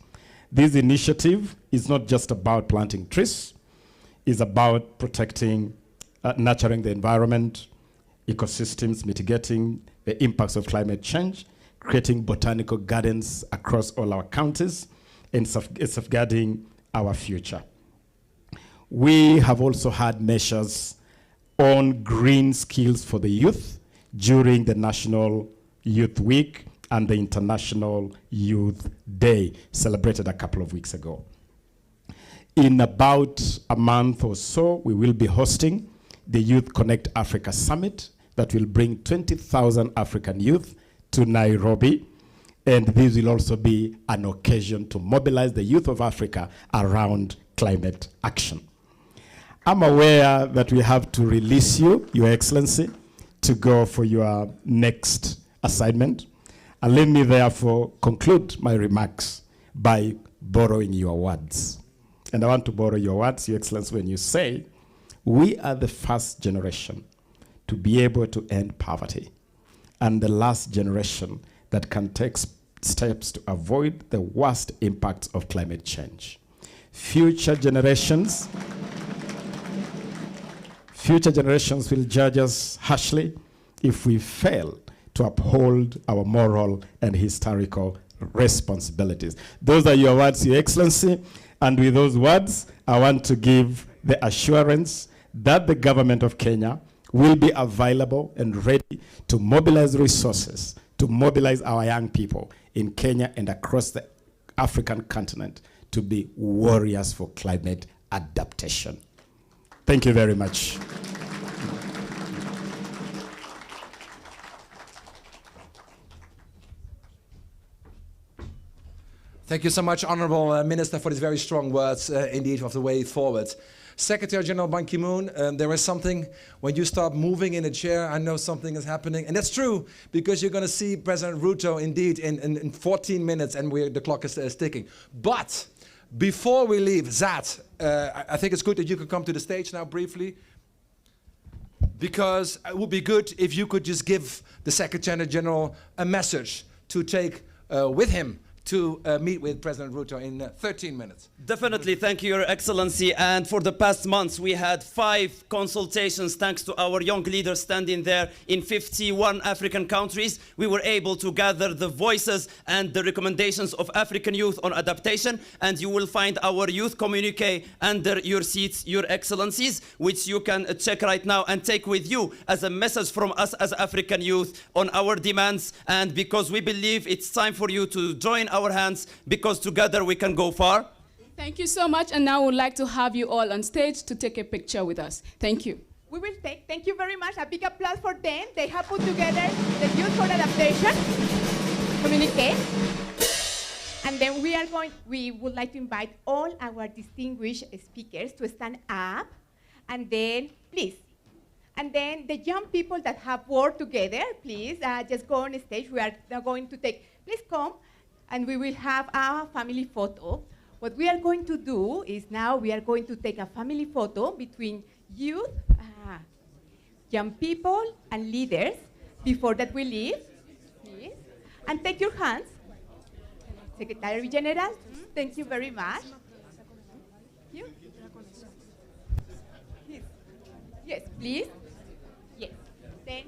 This initiative is not just about planting trees, it's about protecting, nurturing the environment, ecosystems, mitigating the impacts of climate change, creating botanical gardens across all our counties, and safeguarding our future. We have also had measures on green skills for the youth during the National Youth Week and the International Youth Day, celebrated a couple of weeks ago. In about a month or so, we will be hosting the Youth Connect Africa Summit that will bring 20,000 African youth to Nairobi. And this will also be an occasion to mobilize the youth of Africa around climate action. I'm aware that we have to release you, Your Excellency, to go for your next assignment. And let me therefore conclude my remarks by borrowing your words. And I want to borrow your words, Your Excellency, when you say, we are the first generation to be able to end poverty and the last generation that can take steps to avoid the worst impacts of climate change. Future generations will judge us harshly if we fail to uphold our moral and historical responsibilities. Those are your words, Your Excellency. And with those words, I want to give the assurance that the government of Kenya will be available and ready to mobilize resources, to mobilize our young people in Kenya and across the African continent to be warriors for climate adaptation. Thank you very much. Thank you so much, Honorable Minister, for these very strong words, indeed, of the way forward. Secretary General Ban Ki-moon, there is something, when you start moving in a chair, I know something is happening. And that's true, because you're going to see President Ruto, indeed, in 14 minutes, and the clock is ticking. But Before we leave, Zat, I think it's good that you could come to the stage now briefly, because it would be good if you could just give the Secretary General a message to take with him to meet with President Ruto in 13 minutes. Definitely, thank you, Your Excellency. And for the past months, we had 5 consultations thanks to our young leaders standing there in 51 African countries. We were able to gather the voices and the recommendations of African youth on adaptation. And you will find our youth communique under your seats, Your Excellencies, which you can check right now and take with you as a message from us as African youth on our demands. And because we believe it's time for you to join our hands, because together we can go far. Thank you so much, and now I would like to have you all on stage to take a picture with us. Thank you. We will thank you very much. A big applause for them. They have put together the Youth for Adaptation Communiqué. And then we would like to invite all our distinguished speakers to stand up. And then, please. And then the young people that have worked together, please, just go on stage. We are now going to please come, and we will have a family photo. What we are going to do is now we are going to take a family photo between youth, young people, and leaders. Before that we leave, please. And take your hands. Secretary General, thank you very much. You? Yes, please. Yes. Then.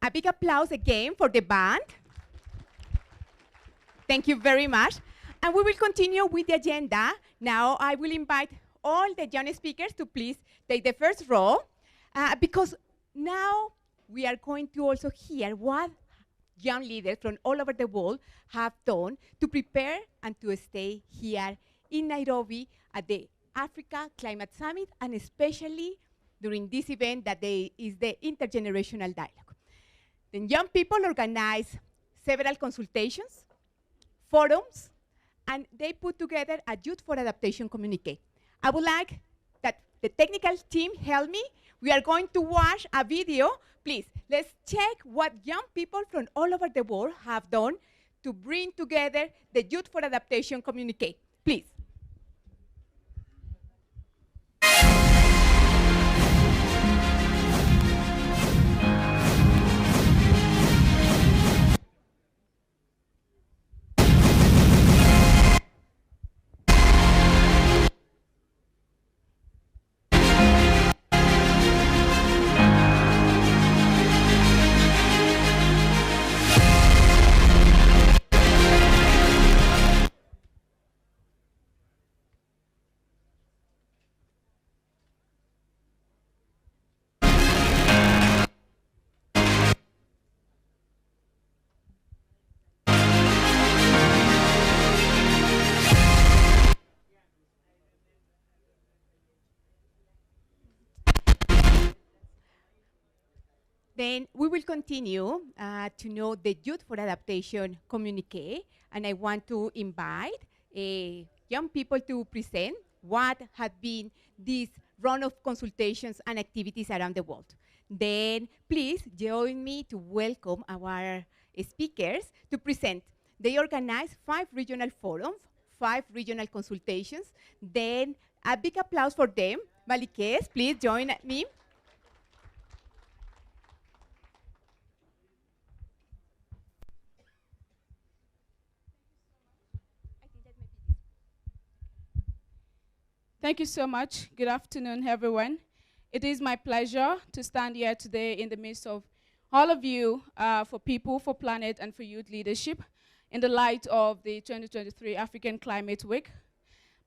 A big applause again for the band. Thank you very much. And we will continue with the agenda. Now I will invite all the young speakers to please take the first row, because now we are going to also hear what young leaders from all over the world have done to prepare and to stay here in Nairobi at the Africa Climate Summit, and especially during this event that is the Intergenerational Dialogue. The young people organize several consultations, forums, and they put together a Youth for Adaptation Communiqué. I would like that the technical team help me. We are going to watch a video. Please, let's check what young people from all over the world have done to bring together the Youth for Adaptation Communiqué. Please. Then we will continue to know the Youth for Adaptation Communiqué, and I want to invite young people to present what have been this round of consultations and activities around the world. Then please join me to welcome our speakers to present. They organized 5 regional forums, 5 regional consultations. Then a big applause for them. Balikes, please join me. Thank you so much. Good afternoon, everyone. It is my pleasure to stand here today in the midst of all of you for People, for Planet, and for Youth Leadership in the light of the 2023 African Climate Week.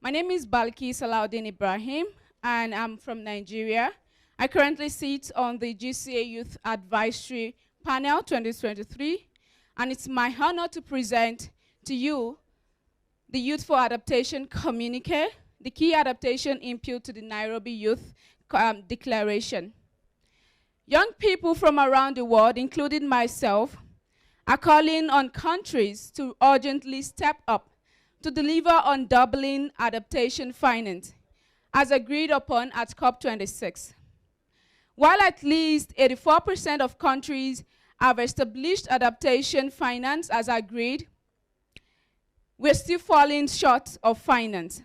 My name is Balki Salaudin Ibrahim, and I'm from Nigeria. I currently sit on the GCA Youth Advisory Panel 2023, and it's my honor to present to you the Youth for Adaptation Communiqué, the key adaptation input to the Nairobi Youth Declaration. Young people from around the world, including myself, are calling on countries to urgently step up to deliver on doubling adaptation finance, as agreed upon at COP26. While at least 84% of countries have established adaptation finance as agreed, we're still falling short of finance.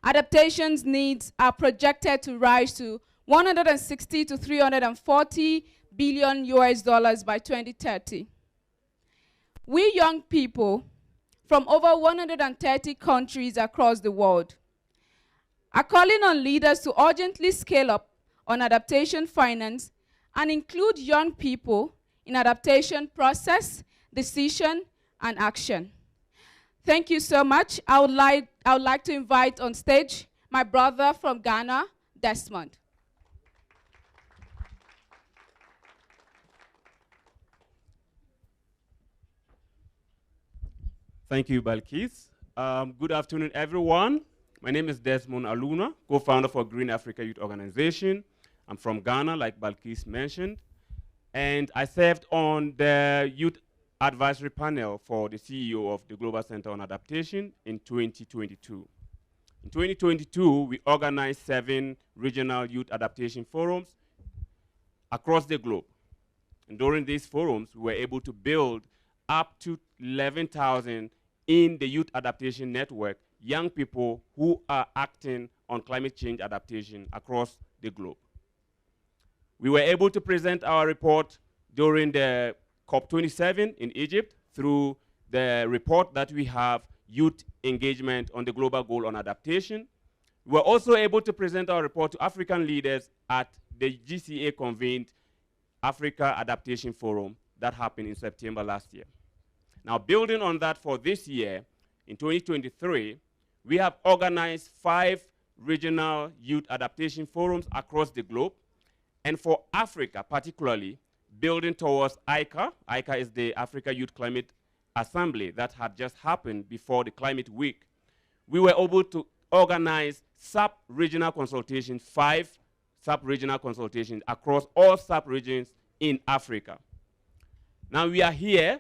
Adaptation's needs are projected to rise to 160 to 340 billion US dollars by 2030. We young people from over 130 countries across the world are calling on leaders to urgently scale up on adaptation finance and include young people in adaptation process, decision, and action. Thank you so much. I would like to invite on stage my brother from Ghana, Desmond. Thank you, Balkis. Good afternoon, everyone. My name is Desmond Aluna, co-founder for Green Africa Youth Organization. I'm from Ghana, like Balkis mentioned. And I served on the Youth Advisory Panel for the CEO of the Global Center on Adaptation in 2022. In 2022, we organized 7 regional youth adaptation forums across the globe. And during these forums, we were able to build up to 11,000 in the Youth Adaptation Network, young people who are acting on climate change adaptation across the globe. We were able to present our report during the COP27 in Egypt through the report that we have, Youth Engagement on the Global Goal on Adaptation. We were also able to present our report to African leaders at the GCA convened Africa Adaptation Forum that happened in September last year. Now, building on that for this year, in 2023, we have organized 5 regional youth adaptation forums across the globe. And for Africa particularly, building towards ICA. ICA is the Africa Youth Climate Assembly that had just happened before the Climate Week. We were able to organize sub-regional consultations, 5 sub-regional consultations across all sub-regions in Africa. Now we are here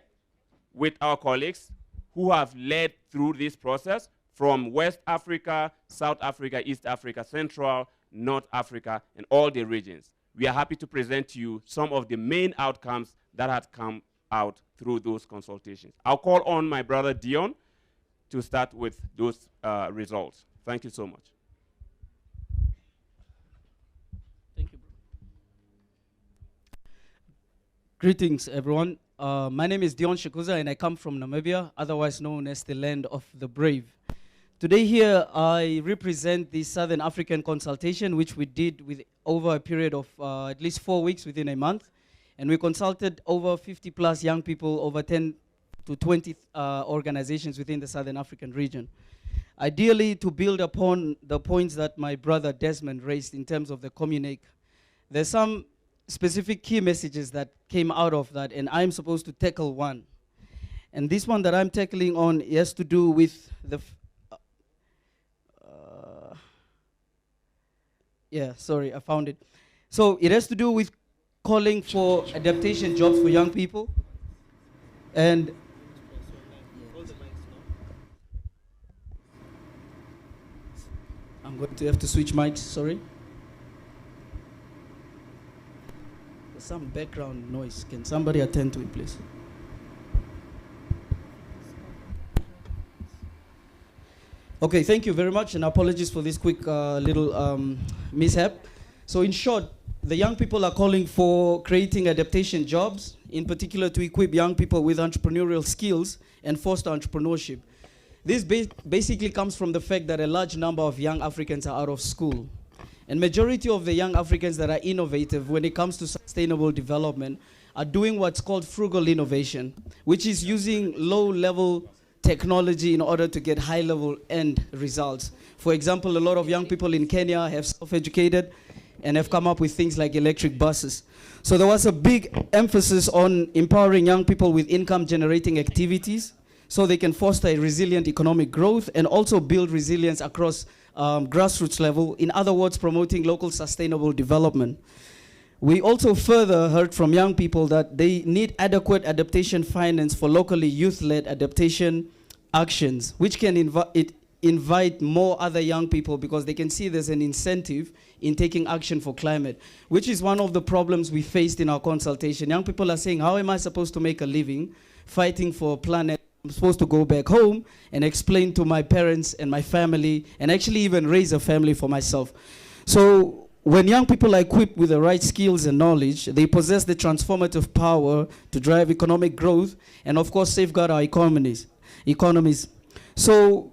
with our colleagues who have led through this process from West Africa, South Africa, East Africa, Central, North Africa, and all the regions. We are happy to present to you some of the main outcomes that had come out through those consultations. I'll call on my brother Dion to start with those results. Thank you so much. Thank you, bro. Greetings, everyone. My name is Dion Shikuza, and I come from Namibia, otherwise known as the land of the brave. Today here, I represent the Southern African consultation, which we did with over a period of at least 4 weeks within a month. And we consulted over 50 plus young people, over 10 to 20 organizations within the Southern African region. Ideally, to build upon the points that my brother Desmond raised in terms of the Communiqué, there's some specific key messages that came out of that, and I'm supposed to tackle one. And this one that I'm tackling on has to do with the yeah, sorry, I found it. So it has to do with calling for adaptation jobs for young people. And I'm going to have to switch mics, sorry. There's some background noise. Can somebody attend to it, please? Okay, thank you very much, and apologies for this quick little mishap. So in short, the young people are calling for creating adaptation jobs, in particular to equip young people with entrepreneurial skills and foster entrepreneurship. This basically comes from the fact that a large number of young Africans are out of school. And majority of the young Africans that are innovative when it comes to sustainable development are doing what's called frugal innovation, which is using low-level technology in order to get high-level end results. For example, a lot of young people in Kenya have self-educated and have come up with things like electric buses. So there was a big emphasis on empowering young people with income-generating activities so they can foster a resilient economic growth and also build resilience across grassroots level. In other words, promoting local sustainable development. We also further heard from young people that they need adequate adaptation finance for locally youth-led adaptation actions, which can invite more other young people because they can see there's an incentive in taking action for climate, which is one of the problems we faced in our consultation. Young people are saying, how am I supposed to make a living fighting for a planet? I'm supposed to go back home and explain to my parents and my family and actually even raise a family for myself. So when young people are equipped with the right skills and knowledge, they possess the transformative power to drive economic growth and, of course, safeguard our economies. So,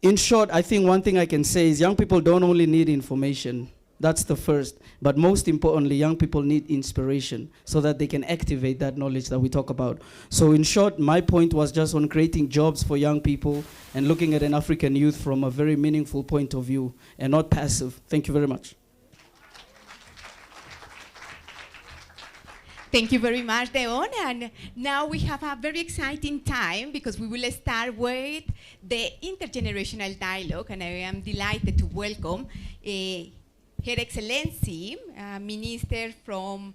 in short, I think one thing I can say is young people don't only need information. That's the first. But most importantly, young people need inspiration so that they can activate that knowledge that we talk about. So, in short, my point was just on creating jobs for young people and looking at an African youth from a very meaningful point of view and not passive. Thank you very much. Thank you very much, Deon. And now we have a very exciting time because we will start with the Intergenerational Dialogue, and I am delighted to welcome Her Excellency, Minister from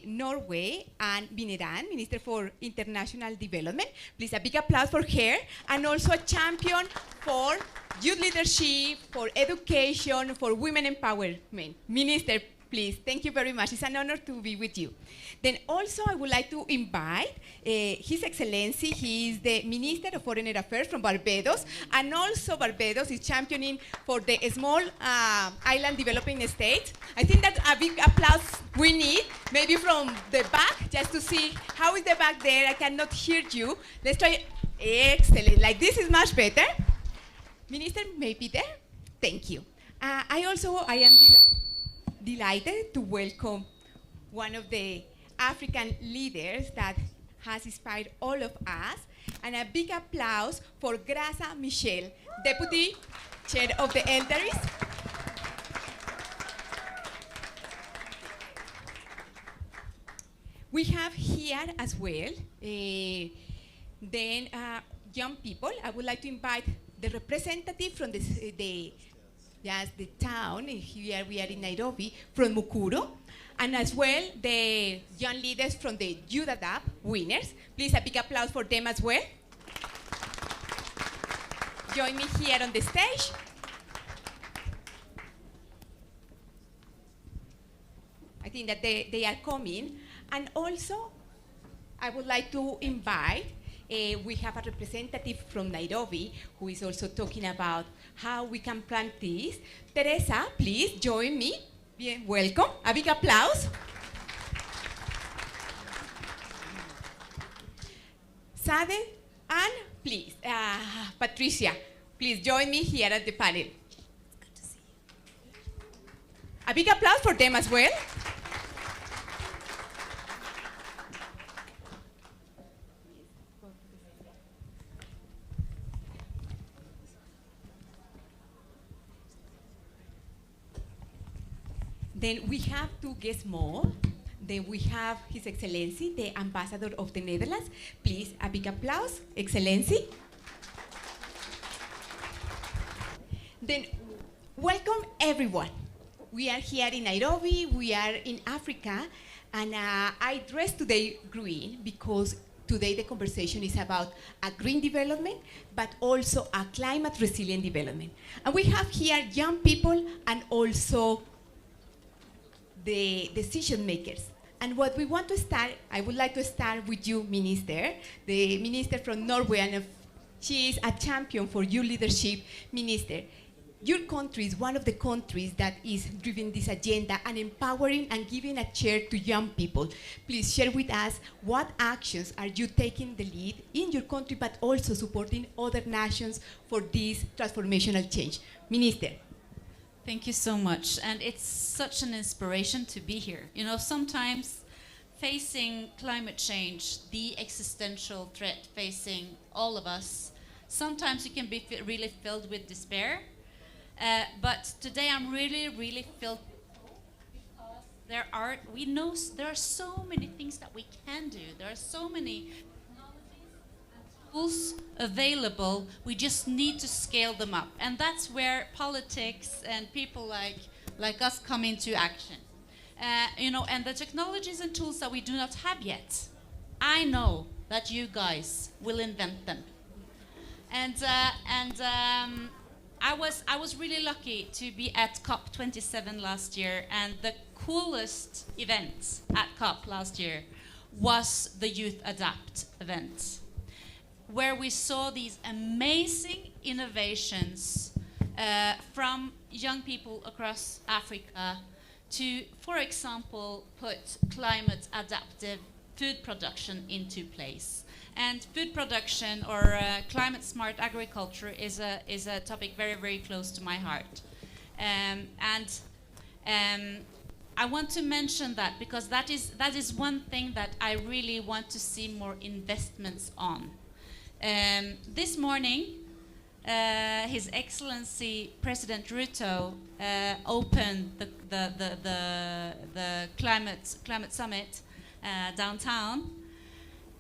Norway, and Bineran, Minister for International Development. Please, a big applause for her, and also a champion for youth leadership, for education, for women empowerment. Minister, please, thank you very much. It's an honor to be with you. Then also I would like to invite His Excellency. He is the Minister of Foreign Affairs from Barbados, and also Barbados is championing for the small island developing states. I think that a big applause we need, maybe from the back, just to see how is the back there. I cannot hear you. Let's try. Excellent. Like this is much better. Minister, maybe there. Thank you. I am delighted to welcome one of the African leaders that has inspired all of us, and a big applause for Graça Michel, Deputy Chair of the Elders. We have here as well, young people. I would like to invite the representative from the town. Here we are in Nairobi, from Mukuru, and as well the young leaders from the Youth Adapt winners. Please, a big applause for them as well. Join me here on the stage. I think that they are coming. And also, I would like to invite, we have a representative from Nairobi who is also talking about how we can plant this. Teresa, please join me. Bien, welcome. A big applause. Sade, and please, Patricia, please join me here at the panel. Good to see you. A big applause for them as well. Then we have two guests more. Then we have His Excellency, the Ambassador of the Netherlands. Please, a big applause, Excellency. Then, welcome everyone. We are here in Nairobi, we are in Africa, And I dressed today green because today the conversation is about a green development, but also a climate resilient development. And we have here young people and also the decision makers. And what we want to start, I would like to start with you, Minister, the Minister from Norway, and she is a champion for youth leadership. Minister, your country is one of the countries that is driving this agenda and empowering and giving a chair to young people. Please share with us what actions are you taking the lead in your country, but also supporting other nations for this transformational change. Minister. Thank you so much. And it's such an inspiration to be here. You know, sometimes facing climate change, the existential threat facing all of us, sometimes you can be really filled with despair. But today I'm really filled because we know there are so many things that we can do. There are so many tools available. We just need to scale them up, and that's where politics and people like us come into action. You know, and the technologies and tools that we do not have yet, I know that you guys will invent them. And I was really lucky to be at COP27 last year, and the coolest event at COP last year was the Youth Adapt event, where we saw these amazing innovations from young people across Africa to, for example, put climate adaptive food production into place. And food production or climate smart agriculture is a topic very close to my heart. I want to mention that because that is one thing that I really want to see more investments on. This morning, His Excellency President Ruto opened the climate summit downtown,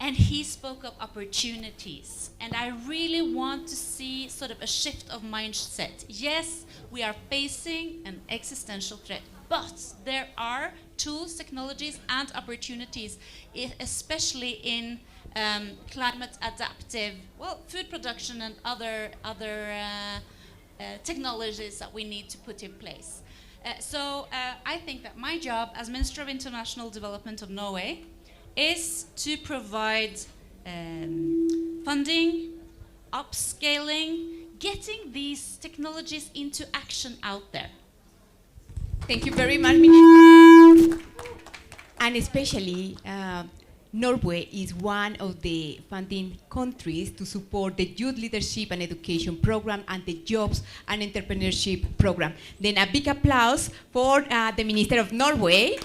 and he spoke of opportunities. And I really want to see sort of a shift of mindset. Yes, we are facing an existential threat, but there are tools, technologies, and opportunities, especially in climate adaptive, food production and other technologies that we need to put in place. So I think that my job as Minister of International Development of Norway is to provide funding, upscaling, getting these technologies into action out there. Thank you very much, Minister. And especially, Norway is one of the funding countries to support the Youth Leadership and Education Program and the Jobs and Entrepreneurship Program. Then a big applause for the Minister of Norway.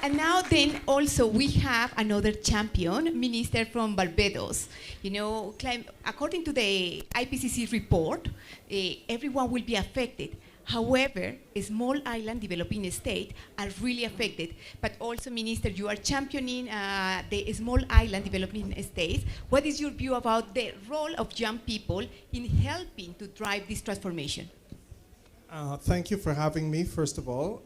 And now then also we have another champion, Minister from Barbados. You know, according to the IPCC report, everyone will be affected. However, a small island developing state are really affected. But also, Minister, you are championing the small island developing states. What is your view about the role of young people in helping to drive this transformation? Thank you for having me, first of all.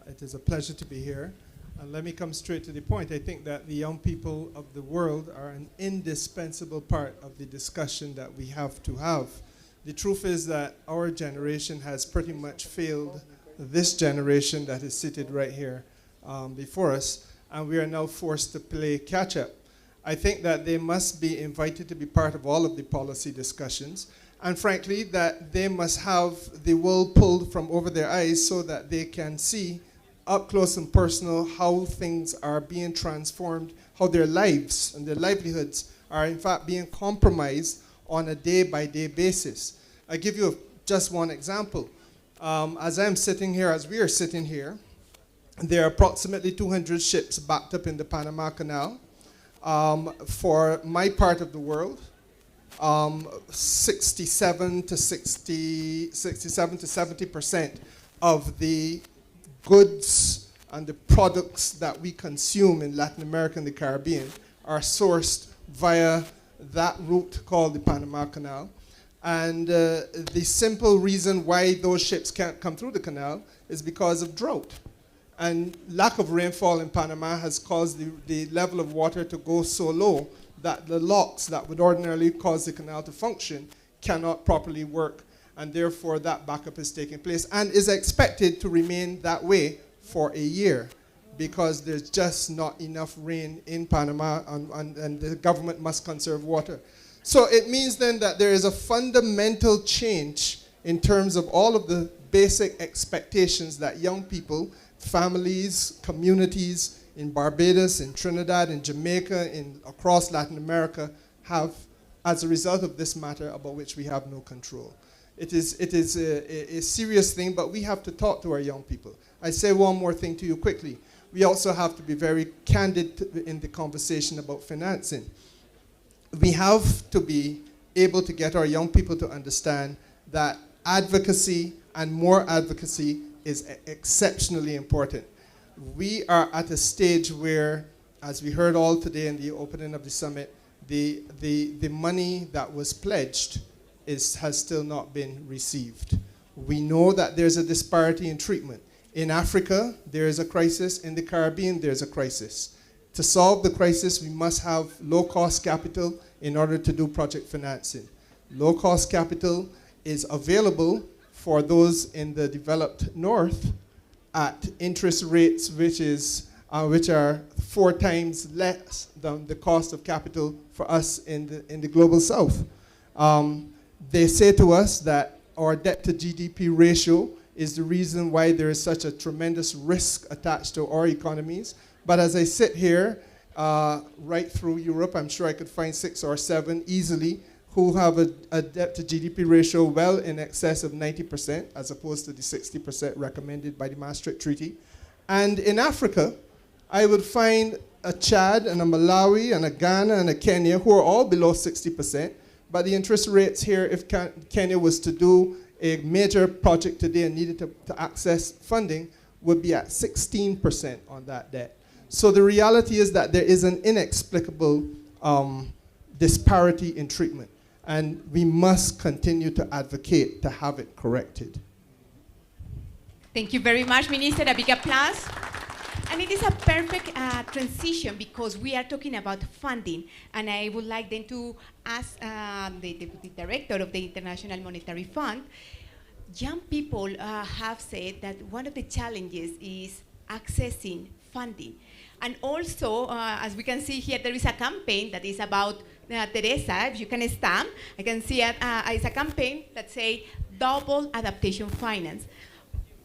It is a pleasure to be here. And let me come straight to the point. I think that the young people of the world are an indispensable part of the discussion that we have to have. The truth is that our generation has pretty much failed this generation that is seated right here before us, and we are now forced to play catch-up. I think that they must be invited to be part of all of the policy discussions, and frankly, that they must have the wool pulled from over their eyes so that they can see up close and personal how things are being transformed, how their lives and their livelihoods are in fact being compromised on a day-by-day basis. I give you just one example. As I'm sitting here, as we are sitting here, there are approximately 200 ships backed up in the Panama Canal. For my part of the world, 67 to 70% of the goods and the products that we consume in Latin America and the Caribbean are sourced via that route called the Panama Canal. And the simple reason why those ships can't come through the canal is because of drought. And lack of rainfall in Panama has caused the level of water to go so low that the locks that would ordinarily cause the canal to function cannot properly work. And therefore, that backup is taking place and is expected to remain that way for a year, because there's just not enough rain in Panama, and the government must conserve water. So it means then that there is a fundamental change in terms of all of the basic expectations that young people, families, communities in Barbados, in Trinidad, in Jamaica, across Latin America have as a result of this matter about which we have no control. It is a serious thing, but we have to talk to our young people. I say one more thing to you quickly. We also have to be very candid in the conversation about financing. We have to be able to get our young people to understand that advocacy and more advocacy is exceptionally important. We are at a stage where, as we heard all today in the opening of the summit, the money that was pledged has still not been received. We know that there's a disparity in treatment. In Africa, there is a crisis. In the Caribbean, there's a crisis. To solve the crisis, we must have low-cost capital in order to do project financing. Low-cost capital is available for those in the developed north at interest rates which are 4 times less than the cost of capital for us in the global south. They say to us that our debt to GDP ratio is the reason why there is such a tremendous risk attached to our economies. But as I sit here, right through Europe, I'm sure I could find 6 or 7 easily who have a debt to GDP ratio well in excess of 90%, as opposed to the 60% recommended by the Maastricht Treaty. And in Africa, I would find a Chad and a Malawi and a Ghana and a Kenya who are all below 60%, but the interest rates here, if Kenya was to do a major project today and needed to access funding, would be at 16% on that debt. So the reality is that there is an inexplicable disparity in treatment, and we must continue to advocate to have it corrected. Thank you very much, Minister. A big applause. And it is a perfect transition, because we are talking about funding. And I would like then to ask the director of the International Monetary Fund. Young people have said that one of the challenges is accessing funding. And also, as we can see here, there is a campaign that is about Teresa, if you can stand. I can see it's a campaign that says double adaptation finance.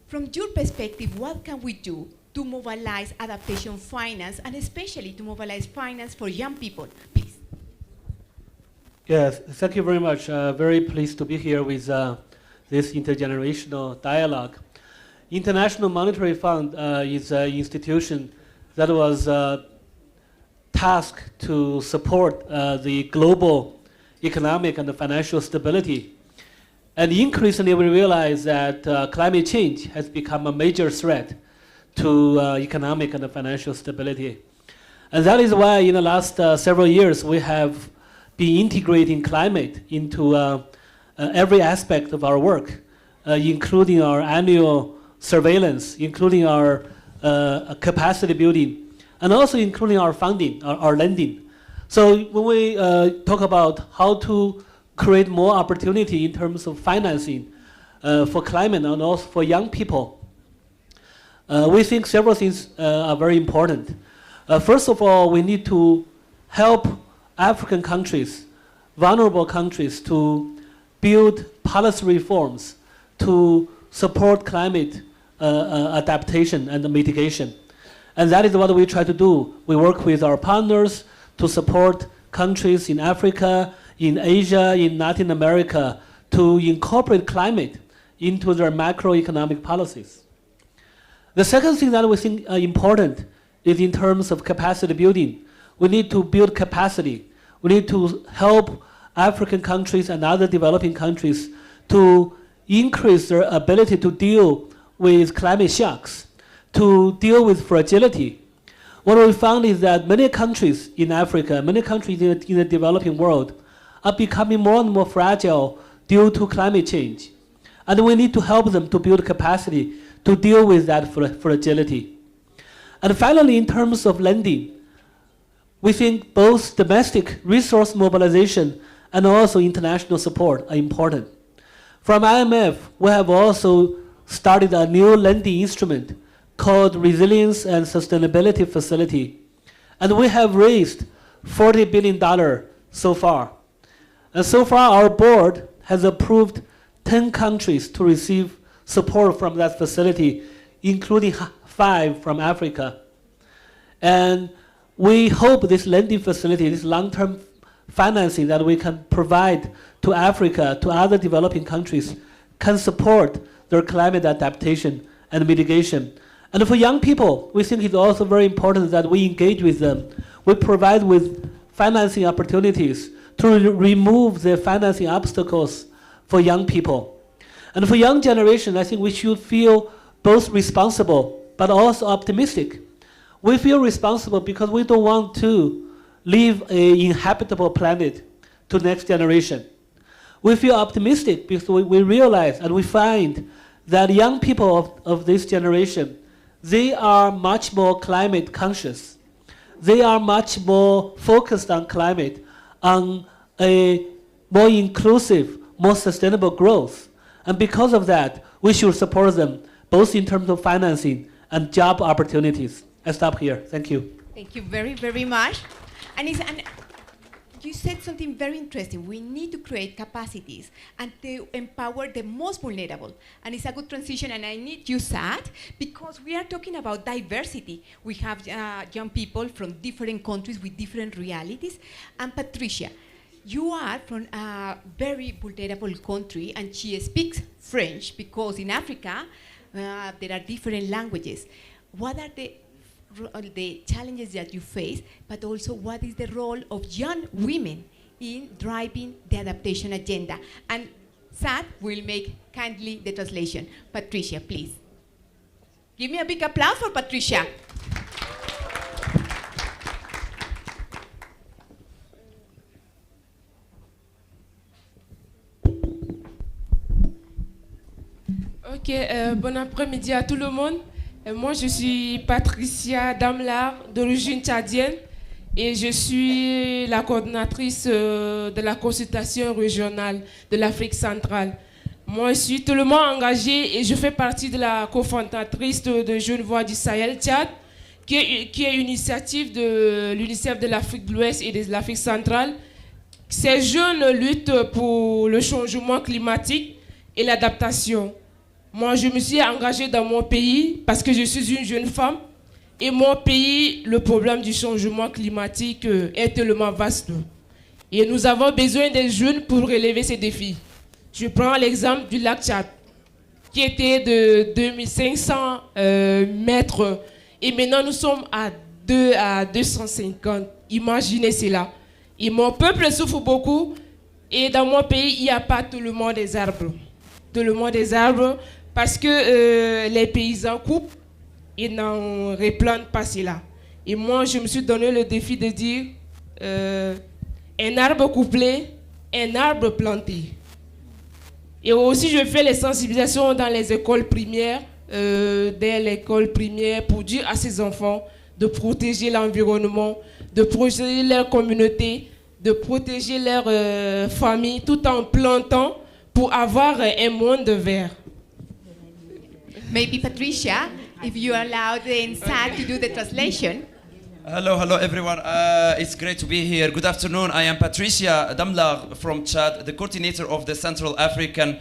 From your perspective, what can we do to mobilize adaptation finance, and especially to mobilize finance for young people, please? Yes, thank you very much. Very pleased to be here with this intergenerational dialogue. International Monetary Fund is an institution that was tasked to support the global economic and financial stability. And increasingly we realize that climate change has become a major threat to economic and financial stability. And that is why in the last several years we have been integrating climate into every aspect of our work, including our annual surveillance, including our capacity building, and also including our funding, our lending. So when we talk about how to create more opportunity in terms of financing for climate and also for young people, we think several things are very important. First of all, we need to help African countries, vulnerable countries, to build policy reforms to support climate adaptation and mitigation. And that is what we try to do. We work with our partners to support countries in Africa, in Asia, in Latin America, to incorporate climate into their macroeconomic policies. The second thing that we think important is in terms of capacity building. We need to build capacity. We need to help African countries and other developing countries to increase their ability to deal with climate shocks, to deal with fragility. What we found is that many countries in Africa, many countries in the developing world are becoming more and more fragile due to climate change. And we need to help them to build capacity to deal with that fragility. And finally, in terms of lending, we think both domestic resource mobilization and also international support are important. From IMF, we have also started a new lending instrument called Resilience and Sustainability Facility. And we have raised $40 billion so far. And so far, our board has approved 10 countries to receive support from that facility, including 5 from Africa. And we hope this lending facility, this long-term financing that we can provide to Africa, to other developing countries, can support their climate adaptation and mitigation. And for young people, we think it's also very important that we engage with them. We provide with financing opportunities to remove the financing obstacles for young people. And for young generation, I think we should feel both responsible but also optimistic. We feel responsible because we don't want to leave an inhabitable planet to next generation. We feel optimistic because we realize and we find that young people of this generation, they are much more climate conscious. They are much more focused on climate, on a more inclusive, more sustainable growth. And because of that, we should support them, both in terms of financing and job opportunities. I stop here. Thank you. Thank you very, very much. And you said something very interesting. We need to create capacities and to empower the most vulnerable. And it's a good transition, and I need you, Sad, because we are talking about diversity. We have young people from different countries with different realities. And Patricia, you are from a very vulnerable country, and she speaks French because in Africa there are different languages. What are the challenges that you face, but also what is the role of young women in driving the adaptation agenda? And Sad will make kindly the translation. Patricia, please. Give me a big applause for Patricia. Ok, bon après-midi à tout le monde. Moi, je suis Patricia Damlar, d'origine tchadienne, et je suis la coordonnatrice de la consultation régionale de l'Afrique centrale. Moi, je suis totalement engagée et je fais partie de la cofondatrice de Jeunes Voix du Sahel Tchad, qui est une initiative de l'UNICEF de l'Afrique de l'Ouest et de l'Afrique centrale. Ces jeunes luttent pour le changement climatique et l'adaptation. Moi, je me suis engagée dans mon pays parce que je suis une jeune femme. Et mon pays, le problème du changement climatique est tellement vaste. Et nous avons besoin des jeunes pour relever ces défis. Je prends l'exemple du lac Tchad, qui était de 2500 mètres. Et maintenant, nous sommes à 250. Imaginez cela. Et mon peuple souffre beaucoup. Et dans mon pays, il n'y a pas tout le monde des arbres. Tout le monde des arbres. Parce que les paysans coupent et n'en replantent pas cela. Et moi, je me suis donné le défi de dire un arbre couplé, un arbre planté. Et aussi, je fais les sensibilisations dans les écoles primaires, dès l'école primaire, pour dire à ces enfants de protéger l'environnement, de protéger leur communauté, de protéger leur famille, tout en plantant pour avoir un monde vert. Maybe Patricia, if you allow the inside to do the translation. Hello everyone. It's great to be here. Good afternoon. I am Patricia Damlar from Chad, the coordinator of the Central African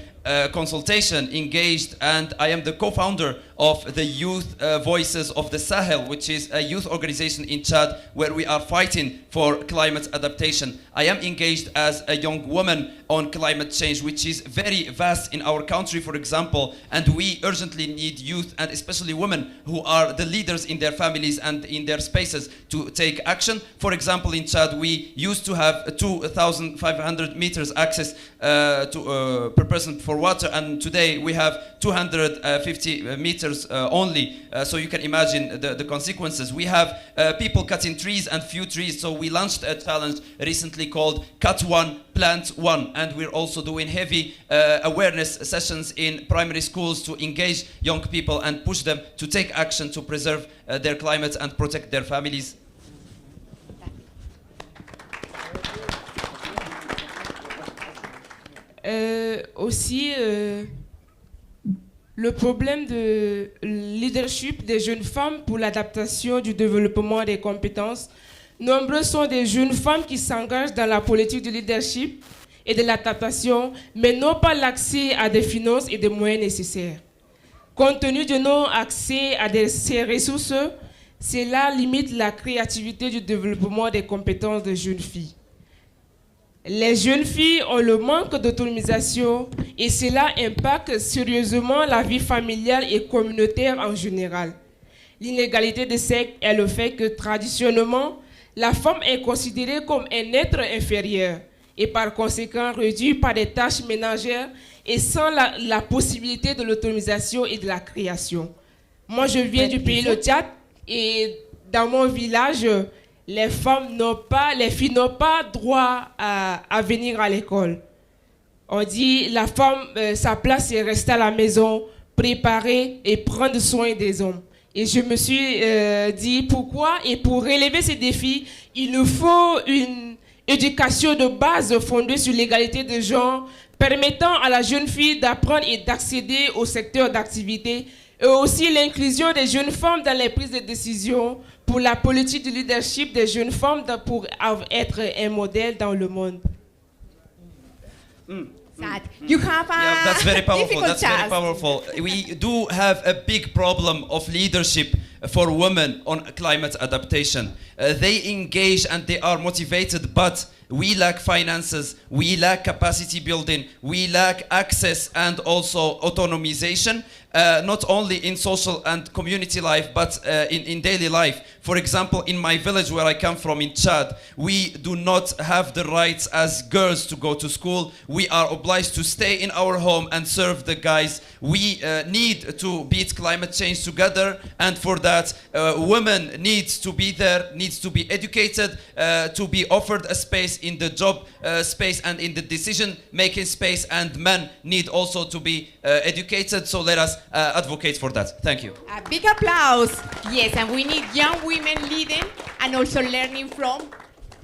consultation engaged, and I am the co-founder of the Youth Voices of the Sahel, which is a youth organization in Chad where we are fighting for climate adaptation. I am engaged as a young woman on climate change, which is very vast in our country, for example, and we urgently need youth, and especially women who are the leaders in their families and in their spaces, to take action. For example, in Chad, we used to have 2,500 meters access per person for water, and today we have 250 meters only, so you can imagine the consequences. We have people cutting trees and few trees, so we launched a challenge recently called Cut One, Plant One, and we're also doing heavy awareness sessions in primary schools to engage young people and push them to take action to preserve their climate and protect their families. Aussi, le problème de leadership des jeunes femmes pour l'adaptation du développement des compétences. Nombreux sont des jeunes femmes qui s'engagent dans la politique du leadership et de l'adaptation, mais n'ont pas l'accès à des finances et des moyens nécessaires. Compte tenu de non-accès à ces ressources, cela limite la créativité du développement des compétences de jeunes filles. Les jeunes filles ont le manque d'autonomisation et cela impacte sérieusement la vie familiale et communautaire en général. L'inégalité de sexe est le fait que traditionnellement, la femme est considérée comme un être inférieur et par conséquent réduite par des tâches ménagères et sans la possibilité de l'autonomisation et de la création. Moi, je viens du pays le Tchad et dans mon village, les filles n'ont pas droit à venir à l'école. On dit la femme, sa place c'est rester à la maison, préparer et prendre soin des hommes. Et je me suis dit pourquoi, et pour relever ces défis, il nous faut une éducation de base fondée sur l'égalité de genre, permettant à la jeune fille d'apprendre et d'accéder au secteur d'activité, et aussi l'inclusion des jeunes femmes dans les prises de décision pour la politique de leadership des jeunes femmes pour être un modèle dans le monde. You have a Yeah, that's very powerful. difficult That's task. very powerful. We do have a big problem of leadership for women on climate adaptation. They engage and they are motivated, but we lack finances, we lack capacity building, we lack access and also autonomization, not only in social and community life, but in daily life. For example, in my village where I come from in Chad, we do not have the rights as girls to go to school. We are obliged to stay in our home and serve the guys. We need to beat climate change together, and for that, women need to be there, needs to be educated, to be offered a space in the job space and in the decision-making space, and men need also to be educated, so let us advocate for that. Thank you. A big applause. Yes, and we need young women leading and also learning from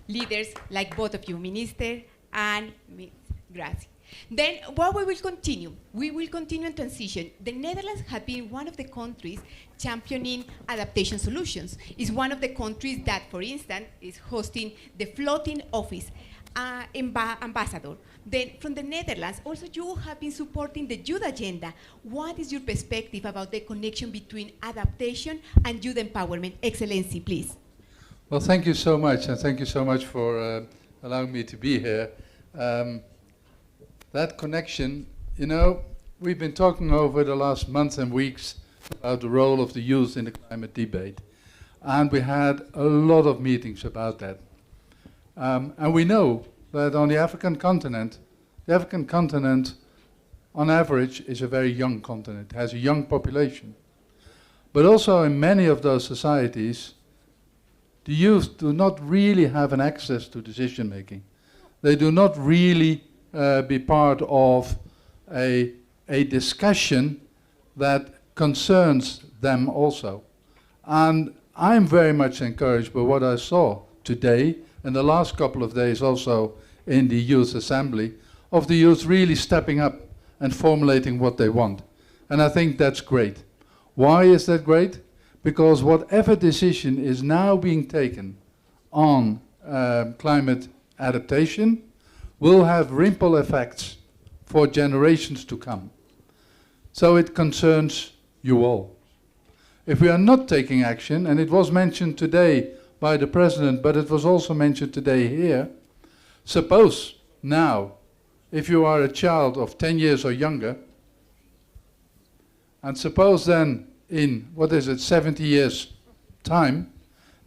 leaders like both of you, Minister and Ms. Graça. Then what we will continue in transition. The Netherlands has been one of the countries championing adaptation solutions. It's one of the countries that, for instance, is hosting the floating office ambassador. Then from the Netherlands, also you have been supporting the youth agenda. What is your perspective about the connection between adaptation and youth empowerment? Excellency, please. Well, thank you so much, and thank you so much for allowing me to be here. That connection, you know, we've been talking over the last months and weeks about the role of the youth in the climate debate. And we had a lot of meetings about that. And we know that on the African continent on average is a very young continent, has a young population. But also in many of those societies, the youth do not really have an access to decision making. They do not really be part of a discussion that concerns them also. And I'm very much encouraged by what I saw today and the last couple of days also in the Youth Assembly, of the youth really stepping up and formulating what they want. And I think that's great. Why is that great? Because whatever decision is now being taken on climate adaptation will have ripple effects for generations to come. So it concerns you all. If we are not taking action, and it was mentioned today by the President, but it was also mentioned today here, suppose now, if you are a child of 10 years or younger, and suppose then in, 70 years' time,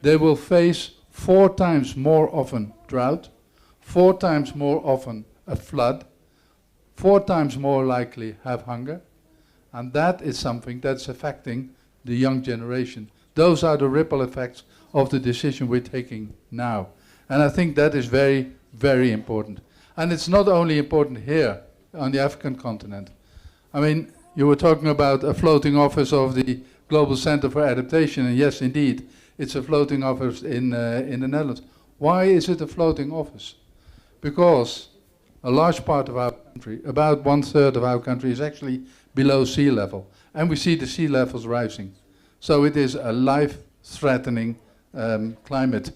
they will face 4 times more often drought, 4 times more often a flood, 4 times more likely have hunger, and that is something that's affecting the young generation. Those are the ripple effects of the decision we're taking now. And I think that is very, very important. And it's not only important here on the African continent. I mean, you were talking about a floating office of the Global Center for Adaptation, and yes, indeed, it's a floating office in the Netherlands. Why is it a floating office? Because a large part of our country, about 1/3 of our country, is actually below sea level. And we see the sea levels rising. So it is a life-threatening climate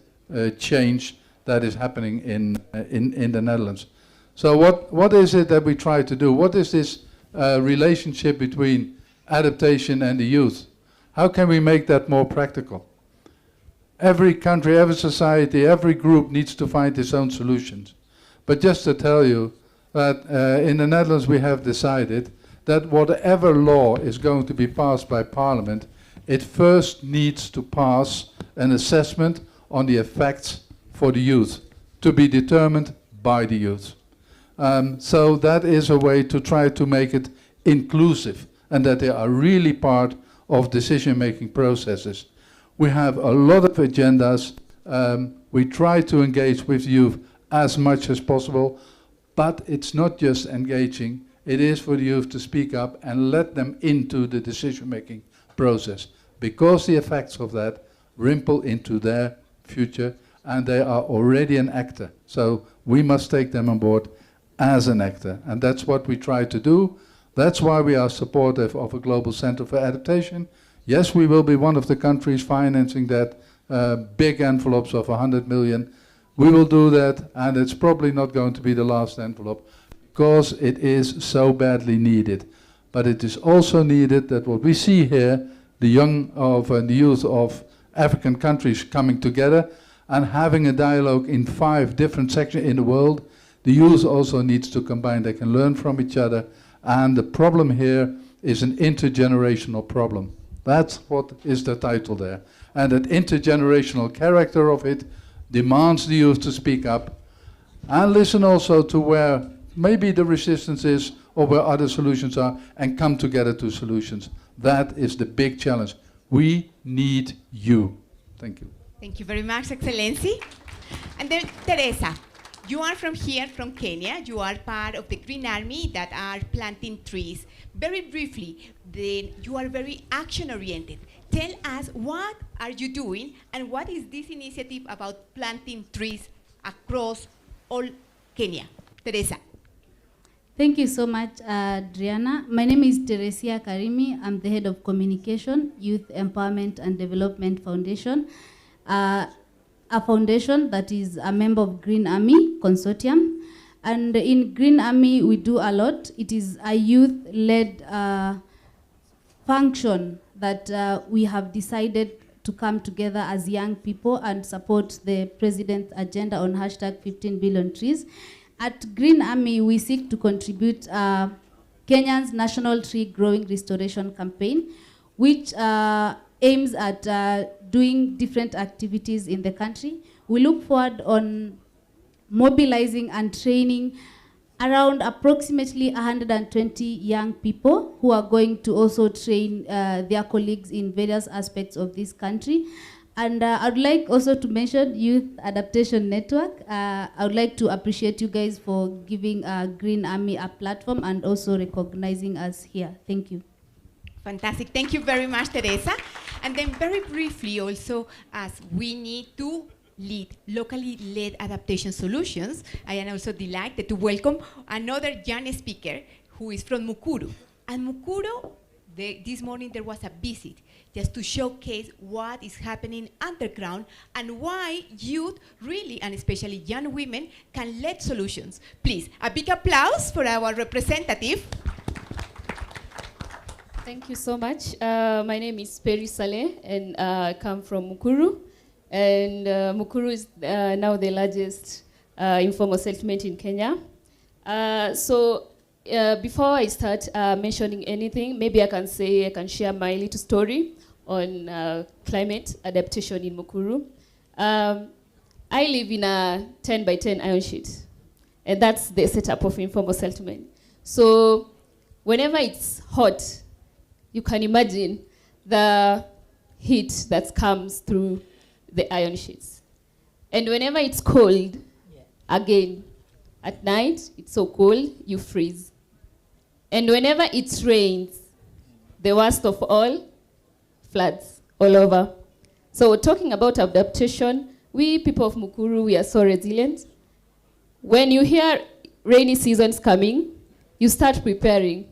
change that is happening in the Netherlands. So what is it that we try to do? What is this relationship between adaptation and the youth? How can we make that more practical? Every country, every society, every group needs to find its own solutions. But just to tell you that in the Netherlands we have decided that whatever law is going to be passed by Parliament, it first needs to pass an assessment on the effects for the youth, to be determined by the youth. So that is a way to try to make it inclusive and that they are really part of decision-making processes. We have a lot of agendas. We try to engage with youth as much as possible, but it's not just engaging. It is for the youth to speak up and let them into the decision-making process, because the effects of that ripple into their future, and they are already an actor. So we must take them on board as an actor, and that's what we try to do. That's why we are supportive of a Global Center for Adaptation. Yes, we will be one of the countries financing that, big envelopes of 100 million. We will do that, and it's probably not going to be the last envelope, because it is so badly needed. But it is also needed that what we see here, the youth of African countries coming together and having a dialogue in 5 different sections in the world. The youth also needs to combine. They can learn from each other. And the problem here is an intergenerational problem. That's what is the title there. And that intergenerational character of it demands the youth to speak up and listen also to where maybe the resistance is or where other solutions are, and come together to solutions. That is the big challenge. We need you. Thank you. Thank you very much, Excellency. And then, Teresa, you are from here, from Kenya. You are part of the Green Army that are planting trees. Very briefly, you are very action-oriented. Tell us, what are you doing, and what is this initiative about planting trees across all Kenya? Teresa. Thank you so much, Adriana. My name is Teresia Karimi. I'm the head of Communication, Youth Empowerment and Development Foundation, a foundation that is a member of Green Army Consortium. And in Green Army, we do a lot. It is a youth-led function that we have decided to come together as young people and support the President's agenda on #15BillionTrees. At Green Army, we seek to contribute Kenya's National Tree Growing Restoration Campaign, which aims at doing different activities in the country. We look forward on mobilizing and training around approximately 120 young people who are going to also train their colleagues in various aspects of this country. And I'd like also to mention Youth Adaptation Network. I would like to appreciate you guys for giving Green Army a platform and also recognizing us here. Thank you. Fantastic. Thank you very much, Teresa. And then very briefly also, as we need to lead locally led adaptation solutions, I am also delighted to welcome another young speaker who is from Mukuru. And Mukuru, this morning there was a visit just to showcase what is happening underground and why youth really, and especially young women, can lead solutions. Please, a big applause for our representative. Thank you so much. My name is Peri Saleh, and I come from Mukuru. And Mukuru is now the largest informal settlement in Kenya. Before I start mentioning anything, maybe I can share my little story on climate adaptation in Mukuru. I live in a 10 by 10 iron sheet, and that's the setup of informal settlement. So whenever it's hot, you can imagine the heat that comes through the iron sheets. And whenever it's cold, again, at night, it's so cold, you freeze. And whenever it rains, the worst of all, floods all over. So talking about adaptation, we people of Mukuru, we are so resilient. When you hear rainy seasons coming, you start preparing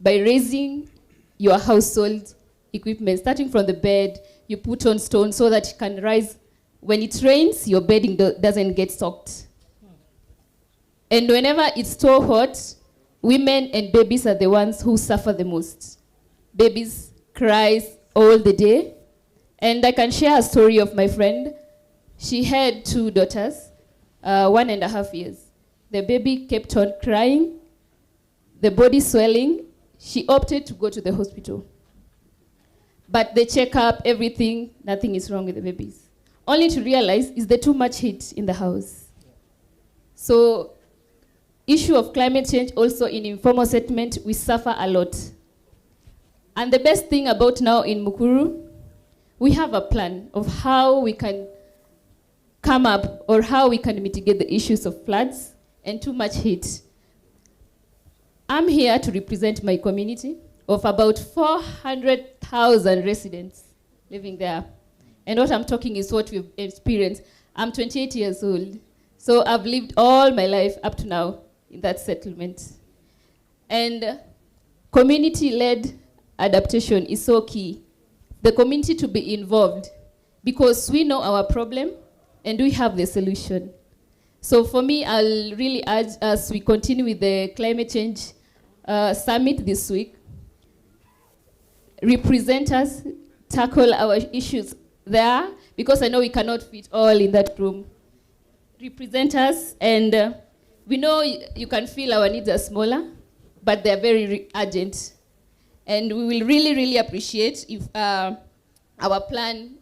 by raising your household equipment. Starting from the bed, you put on stones so that you can rise. When it rains, your bedding doesn't get soaked. And whenever it's so hot, women and babies are the ones who suffer the most. Babies cry all the day. And I can share a story of my friend. She had 2 daughters, 1.5 years. The baby kept on crying, the body swelling. She opted to go to the hospital. But they check up, everything, nothing is wrong with the babies. Only to realize is there too much heat in the house. So, issue of climate change also in informal settlement, we suffer a lot. And the best thing about now in Mukuru, we have a plan of how we can come up or how we can mitigate the issues of floods and too much heat. I'm here to represent my community of about 400,000 residents living there. And what I'm talking is what we've experienced. I'm 28 years old, so I've lived all my life up to now in that settlement. And community-led adaptation is so key. The community to be involved because we know our problem and we have the solution. So for me, I'll really urge as we continue with the climate change summit this week, representers tackle our issues there because I know we cannot fit all in that room. Represent us, and we know you can feel our needs are smaller, but they're very urgent. And we will really, really appreciate if our plan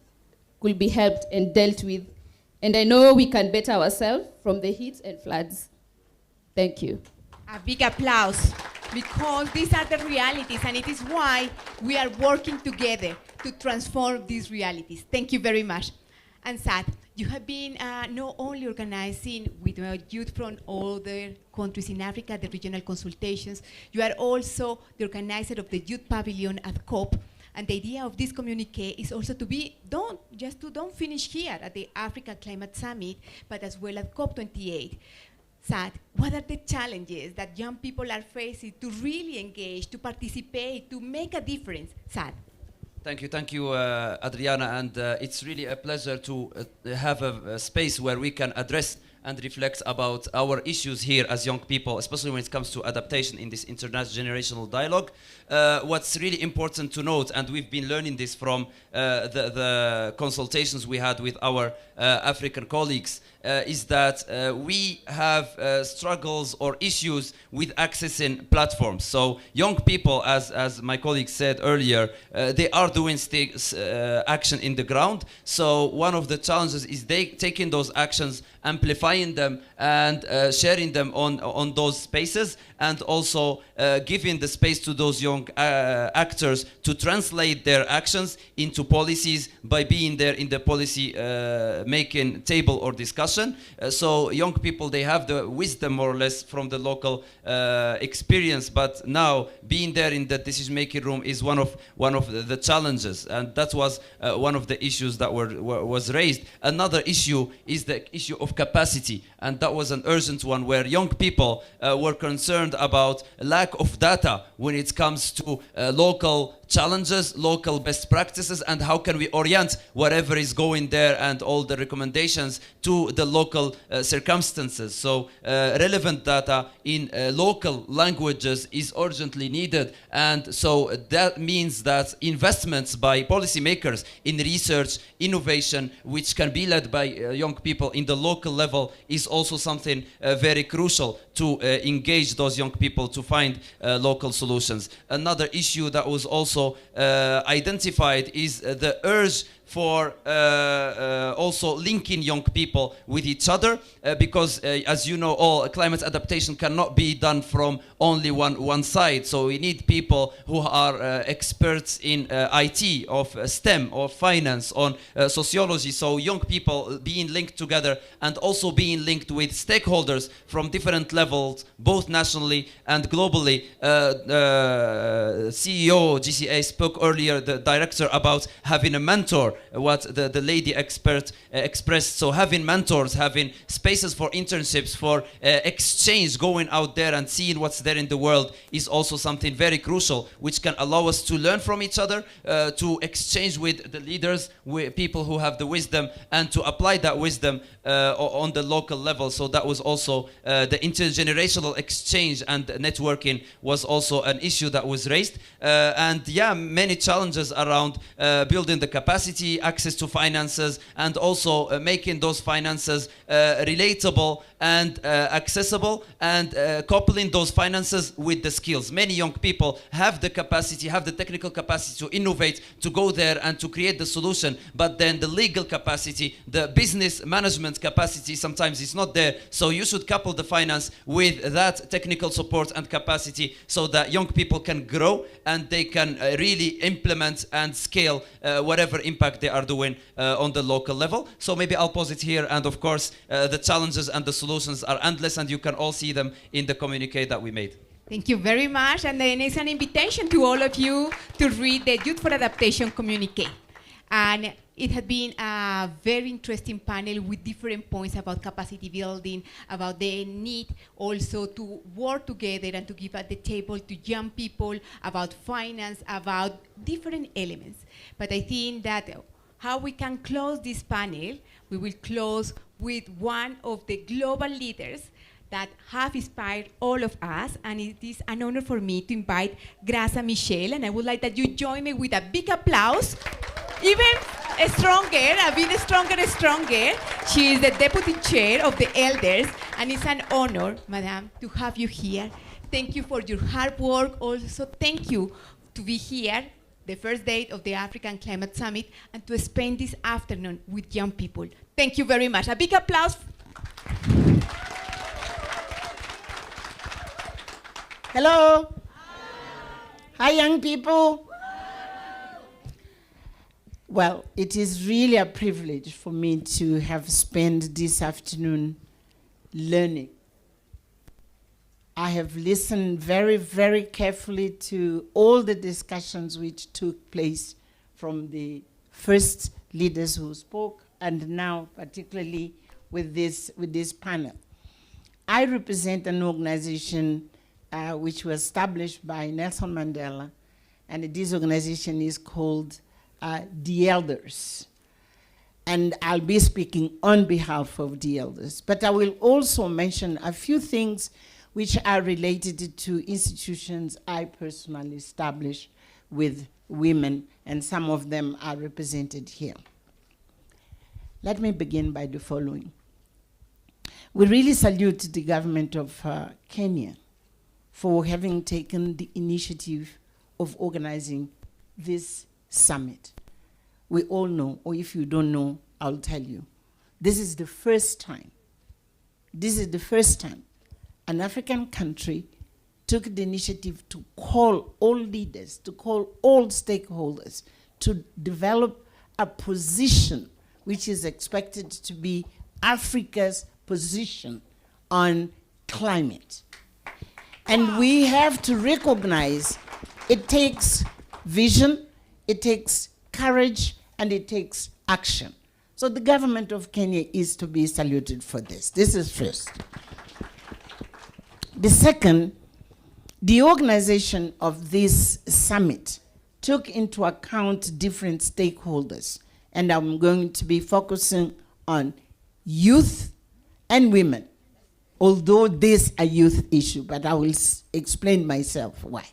could be helped and dealt with. And I know we can better ourselves from the heat and floods. Thank you. A big applause, because these are the realities, and it is why we are working together to transform these realities. Thank you very much. And Sad, you have been not only organizing with youth from all the countries in Africa, the regional consultations, you are also the organizer of the Youth Pavilion at COP. And the idea of this communique is also to be, don't finish here at the Africa Climate Summit, but as well at COP28. Sad, what are the challenges that young people are facing to really engage, to participate, to make a difference? Sad. Thank you, Adriana, and it's really a pleasure to have a space where we can address and reflect about our issues here as young people, especially when it comes to adaptation in this intergenerational dialogue. What's really important to note, and we've been learning this from the consultations we had with our African colleagues, is that we have struggles or issues with accessing platforms. So young people, as my colleague said earlier, they are doing action in the ground. So one of the challenges is taking those actions, amplifying them, and sharing them on those spaces, and also giving the space to those young actors to translate their actions into policies by being there in the policy making table or discussion. So young people, they have the wisdom more or less from the local experience, but now being there in the decision-making room is one of the challenges, and that was one of the issues that was raised. Another issue is the issue of capacity, and that was an urgent one where young people were concerned about lack of data when it comes to local challenges, local best practices, and how can we orient whatever is going there and all the recommendations to the local circumstances. So relevant data in local languages is urgently needed, and so that means that investments by policymakers in research, innovation, which can be led by young people in the local level, is also something very crucial to engage those young people to find local solutions. Another issue that was also identified is the urge for also linking young people with each other, because as you know, all climate adaptation cannot be done from only one side. So we need people who are experts in IT, of STEM, or finance, on sociology. So young people being linked together and also being linked with stakeholders from different levels, both nationally and globally. CEO GCA spoke earlier, the director, about having a mentor, what the lady expert expressed. So having mentors, having spaces for internships, for exchange, going out there and seeing what's there in the world, is also something very crucial, which can allow us to learn from each other, to exchange with the leaders, with people who have the wisdom, and to apply that wisdom on the local level. So that was also the intergenerational exchange and networking was also an issue that was raised. And yeah, many challenges around building the capacity, access to finances, and also making those finances relatable and accessible, and coupling those finances with the skills. Many young people have the capacity, have the technical capacity to innovate, to go there and to create the solution, but then the legal capacity, the business management capacity sometimes is not there. So you should couple the finance with that technical support and capacity, so that young people can grow and they can really implement and scale whatever impact they are doing on the local level. So maybe I'll pause it here, and of course the challenges and the solutions are endless, and you can all see them in the communique that we made. Thank you very much, and then it's an invitation to all of you to read the Youth for Adaptation communique. And it had been a very interesting panel with different points about capacity building, about the need also to work together and to give at the table to young people, about finance, about different elements. But I think that how we can close this panel, we will close with one of the global leaders that have inspired all of us, and it is an honor for me to invite Graça Michel, and I would like that you join me with a big applause. Even stronger, a bit stronger and stronger. She is the Deputy Chair of the Elders, and it's an honor, Madam, to have you here. Thank you for your hard work. Also, thank you to be here, the first day of the African Climate Summit, and to spend this afternoon with young people. Thank you very much. A big applause. Hello. Hi, young people. Well, it is really a privilege for me to have spent this afternoon learning. I have listened very, very carefully to all the discussions which took place from the first leaders who spoke, and now particularly with this panel. I represent an organization which was established by Nelson Mandela, and this organization is called the Elders. And I'll be speaking on behalf of the Elders. But I will also mention a few things which are related to institutions I personally established with women, and some of them are represented here. Let me begin by the following. We really salute the government of Kenya for having taken the initiative of organizing this summit. We all know, or if you don't know, I'll tell you, this is the first time an African country took the initiative to call all leaders, to call all stakeholders, to develop a position which is expected to be Africa's position on climate. And we have to recognize it takes vision, it takes courage, and it takes action. So the government of Kenya is to be saluted for this. This is first. The second, the organization of this summit took into account different stakeholders, and I'm going to be focusing on youth and women, although this is a youth issue, but I will explain myself why.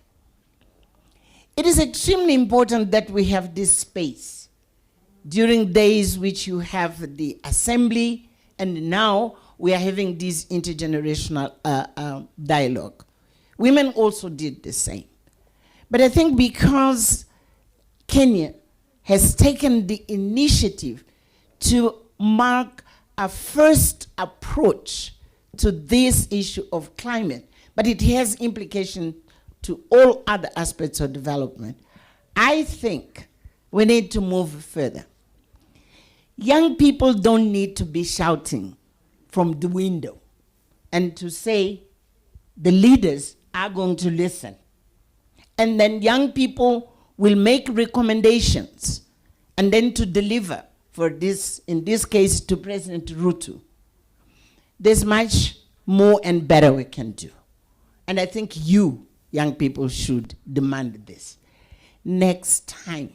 It is extremely important that we have this space during days which you have the assembly, and now we are having this intergenerational dialogue. Women also did the same. But I think because Kenya has taken the initiative to mark a first approach to this issue of climate, but it has implications to all other aspects of development. I think we need to move further. Young people don't need to be shouting from the window and to say the leaders are going to listen. And then young people will make recommendations and then to deliver for this, in this case, to President Ruto. There's much more and better we can do. And I think you, young people, should demand this. Next time,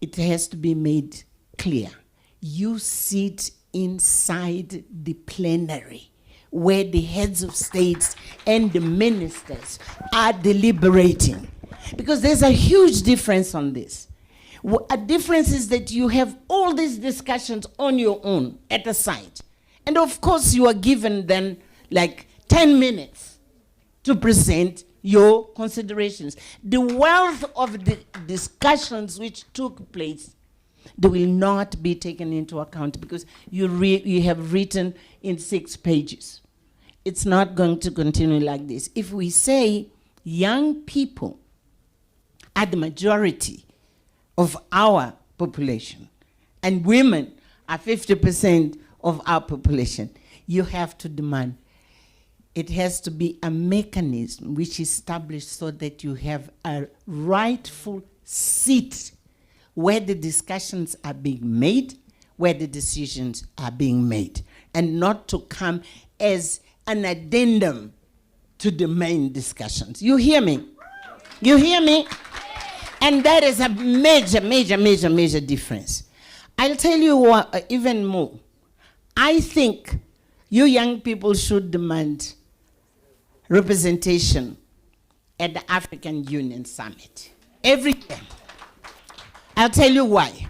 it has to be made clear. You sit inside the plenary where the heads of states and the ministers are deliberating. Because there's a huge difference on this. A difference is that you have all these discussions on your own at a side. And of course you are given then like 10 minutes to present your considerations. The wealth of the discussions which took place, they will not be taken into account because you have written in 6 pages. It's not going to continue like this. If we say young people are the majority of our population and women are 50% of our population, you have to demand. It has to be a mechanism which is established so that you have a rightful seat where the discussions are being made, where the decisions are being made, and not to come as an addendum to the main discussions. You hear me? You hear me? And that is a major, major, major, major difference. I'll tell you what, even more. I think you young people should demand representation at the African Union Summit every year. I'll tell you why.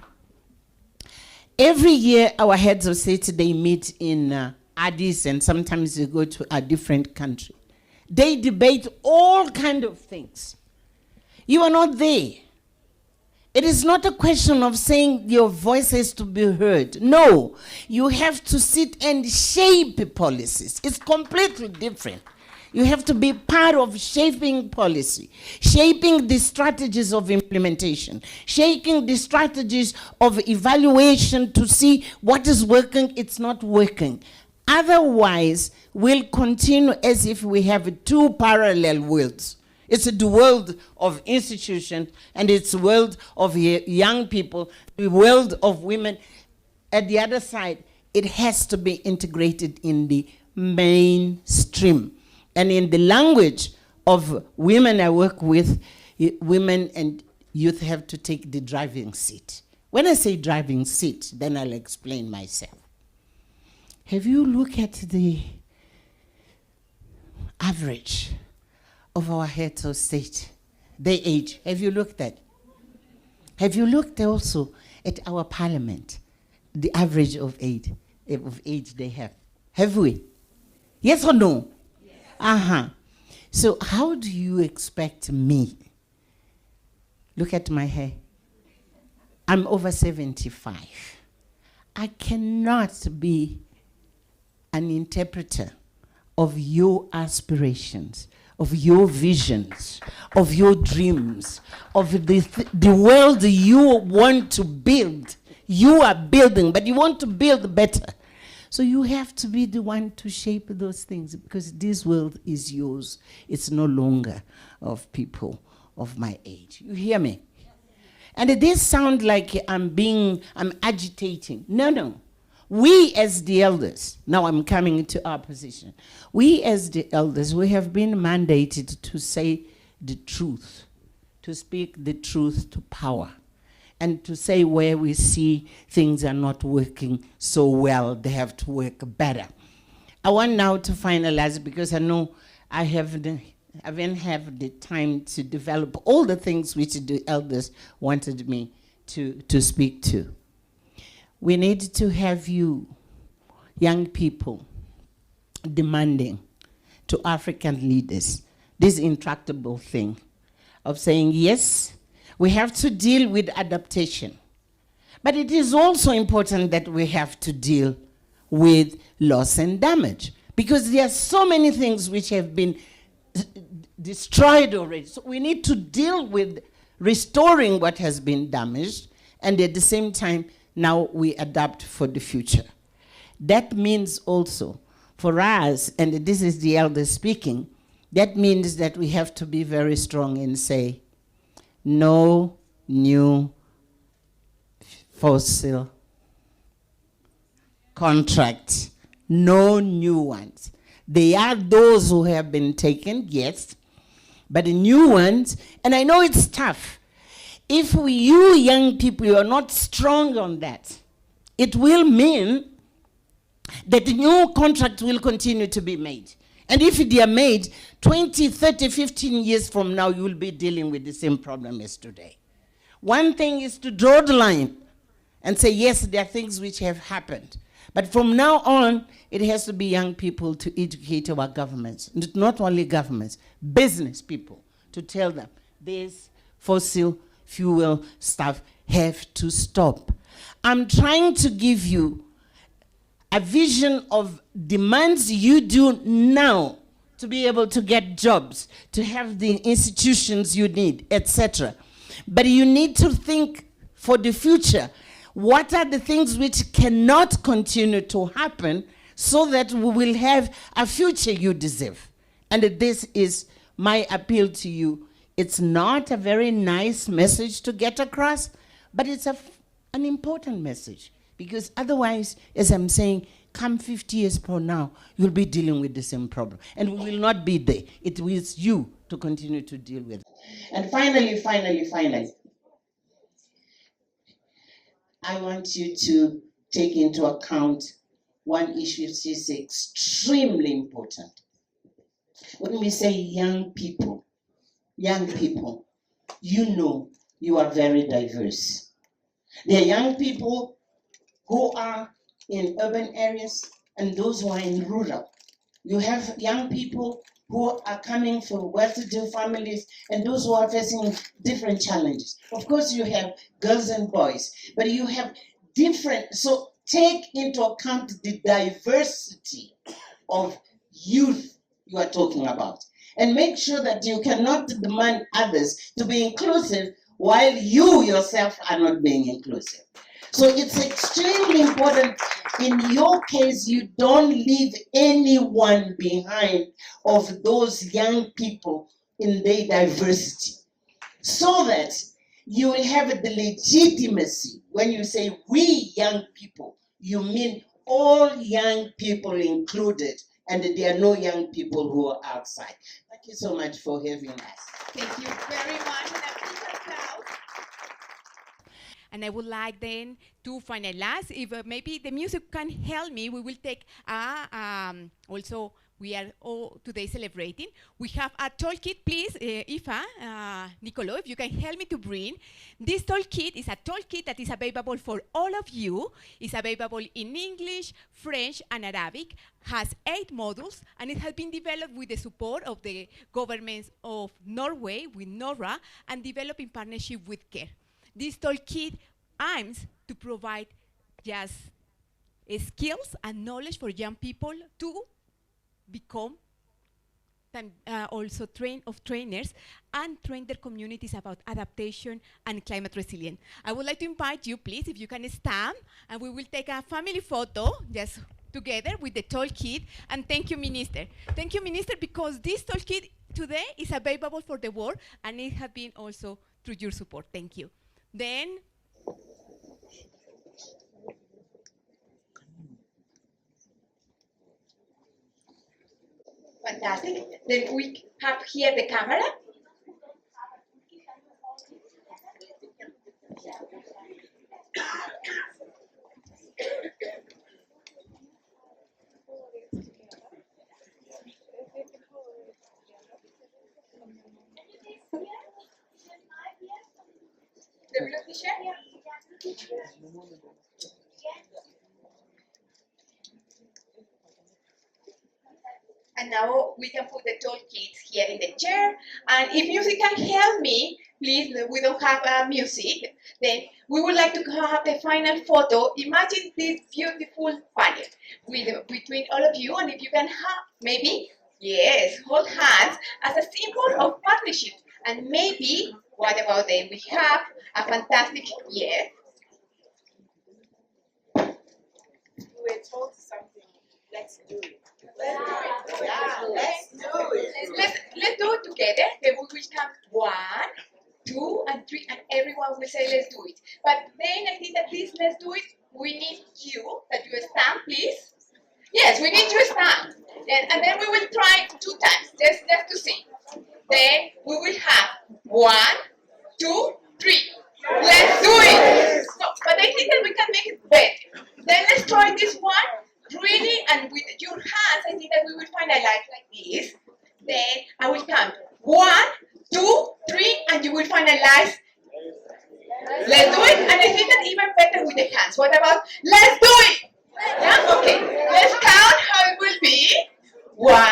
Every year, our heads of state, they meet in Addis, and sometimes they go to a different country. They debate all kinds of things. You are not there. It is not a question of saying your voice has to be heard. No, you have to sit and shape policies. It's completely different. You have to be part of shaping policy, shaping the strategies of implementation, shaping the strategies of evaluation to see what is working, it's not working. Otherwise, we'll continue as if we have 2 parallel worlds. It's the world of institutions, and it's the world of young people, the world of women. At the other side, it has to be integrated in the mainstream. And in the language of women I work with, women and youth have to take the driving seat. When I say driving seat, then I'll explain myself. Have you looked at the average of our heads of state, their age? Have you looked at? Have you looked also at our parliament, the average of age they have? Have we? Yes or no? Yes. So how do you expect me? Look at my hair. I'm over 75. I cannot be an interpreter of your aspirations, of your visions, of your dreams, of the world you want to build. You are building, but you want to build better. So you have to be the one to shape those things, because this world is yours. It's no longer of people of my age. You hear me? And it does sound like I'm agitating. No. We as the elders, now I'm coming to our position. We as the elders, we have been mandated to say the truth, to speak the truth to power, and to say where we see things are not working so well, they have to work better. I want now to finalize, because I know I haven't had the time to develop all the things which the elders wanted me to speak to. We need to have you, young people, demanding to African leaders this intractable thing of saying, yes, We have to deal with adaptation. But it is also important that we have to deal with loss and damage, because there are so many things which have been destroyed already. So we need to deal with restoring what has been damaged, and at the same time, now we adapt for the future. That means also, for us, and this is the elder speaking, that means that we have to be very strong and say, no new fossil contracts, no new ones. They are those who have been taken, yes, but the new ones, and I know it's tough. If you young people, you are not strong on that, it will mean that the new contracts will continue to be made. And if they are made 20, 30, 15 years from now, you will be dealing with the same problem as today. One thing is to draw the line and say, yes, there are things which have happened. But from now on, it has to be young people to educate our governments, not only governments, business people, to tell them this fossil fuel stuff have to stop. I'm trying to give you a vision of demands you do now to be able to get jobs, to have the institutions you need, etc. But you need to think for the future. What are the things which cannot continue to happen so that we will have a future you deserve? And this is my appeal to you. It's not a very nice message to get across, but it's an important message. Because otherwise, as I'm saying, come 50 years from now, you'll be dealing with the same problem. And we will not be there. It is you to continue to deal with it. And finally, I want you to take into account one issue which is extremely important. When we say young people, you know you are very diverse. There are young people who are in urban areas and those who are in rural. You have young people who are coming from well-to-do families and those who are facing different challenges. Of course, you have girls and boys, but you have different, so take into account the diversity of youth you are talking about. And make sure that you cannot demand others to be inclusive while you yourself are not being inclusive. So it's extremely important, in your case, you don't leave anyone behind of those young people in their diversity, so that you will have the legitimacy. When you say we young people, you mean all young people included, and there are no young people who are outside. Thank you so much for having us. Thank you very much, and a big applause. And I would like then to finalize, if maybe the music can help me, we will take also, we are all today celebrating. We have a toolkit, please, Ifa, Nicolo, if you can help me to bring. This toolkit is a toolkit that is available for all of you. It's available in English, French, and Arabic, has 8 modules, and it has been developed with the support of the governments of Norway, with NORA, and developed in partnership with CARE. This toolkit aims to provide just skills and knowledge for young people to become also trainers and train their communities about adaptation and climate resilience. I would like to invite you, please, if you can stand, and we will take a family photo just together with the toolkit. And thank you, Minister. Thank you, Minister, because this toolkit today is available for the world, and it has been also through your support. Thank you. Then, fantastic. Then we have here the camera. The blue t-shirt? And now we can put the toolkits here in the chair. And if you can help me please, we don't have music. Then we would like to have the final photo. Imagine this beautiful panel between all of you, and if you can have, maybe, yes, hold hands as a symbol of partnership. And maybe, what about them? We have a fantastic, yes. We were told something. Let's do it. Let's do it. Yeah, let's do it. Let's do it together. Then we will count 1, 2, and 3, and everyone will say, let's do it. But then I think that this let's do it, we need you, that you stand, please. Yes, we need you stand. And then we will try 2 times, just to see. Then we will have 1, 2, 3. Let's do it. No, but I think that we can make it better. Then let's try this one, really, and with your hands, I think that we will finalize like this. Then I will count 1, 2, 3, and you will finalize. Let's do it, and I think that even better with the hands. What about let's do it? Yeah, okay. Let's count how it will be. 1,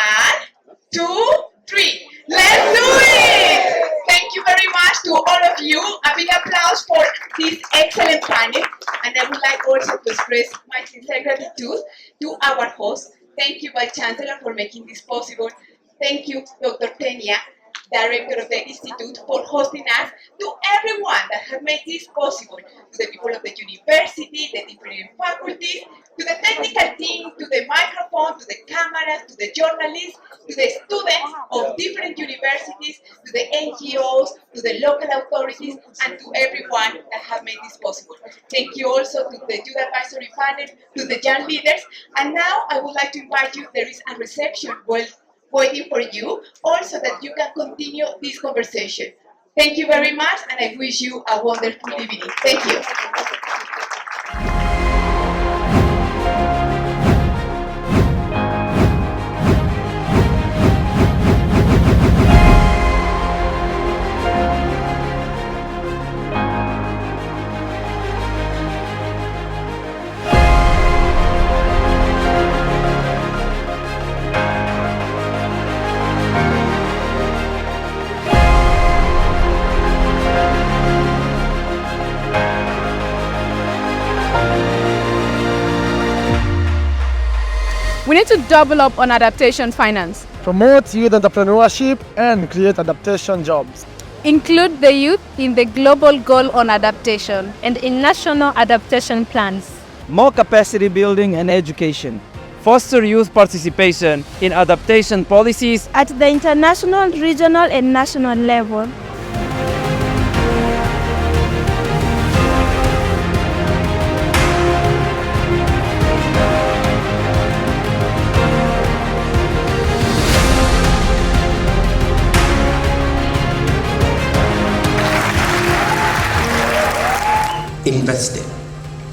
2, 3. Let's do it! Thank you very much to all of you. A big applause for this excellent panel. And I would like also to express my sincere gratitude to our host. Thank you, Vice Chancellor, for making this possible. Thank you, Dr. Peña, Director of the Institute, for hosting us, to everyone that has made this possible, to the people of the university, the different faculties, to the technical team, to the microphone, to the cameras, to the journalists, to the students of different universities, to the NGOs, to the local authorities, and to everyone that has made this possible. Thank you also to the Youth Advisory Panel, to the young leaders, and now I would like to invite you, there is a reception waiting for you, also that you can continue this conversation. Thank you very much, and I wish you a wonderful evening. Thank you. We need to double up on adaptation finance. Promote youth entrepreneurship and create adaptation jobs. Include the youth in the global goal on adaptation and in national adaptation plans. More capacity building and education. Foster youth participation in adaptation policies at the international, regional and national level.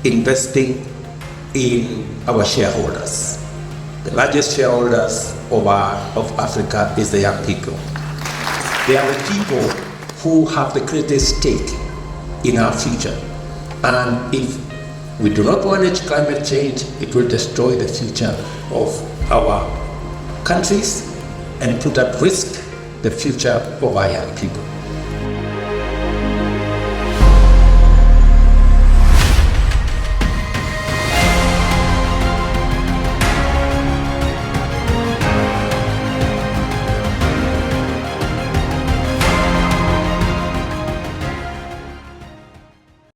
Investing in our shareholders. The largest shareholders of Africa is the young people. They are the people who have the greatest stake in our future. And if we do not manage climate change, it will destroy the future of our countries and put at risk the future of our young people.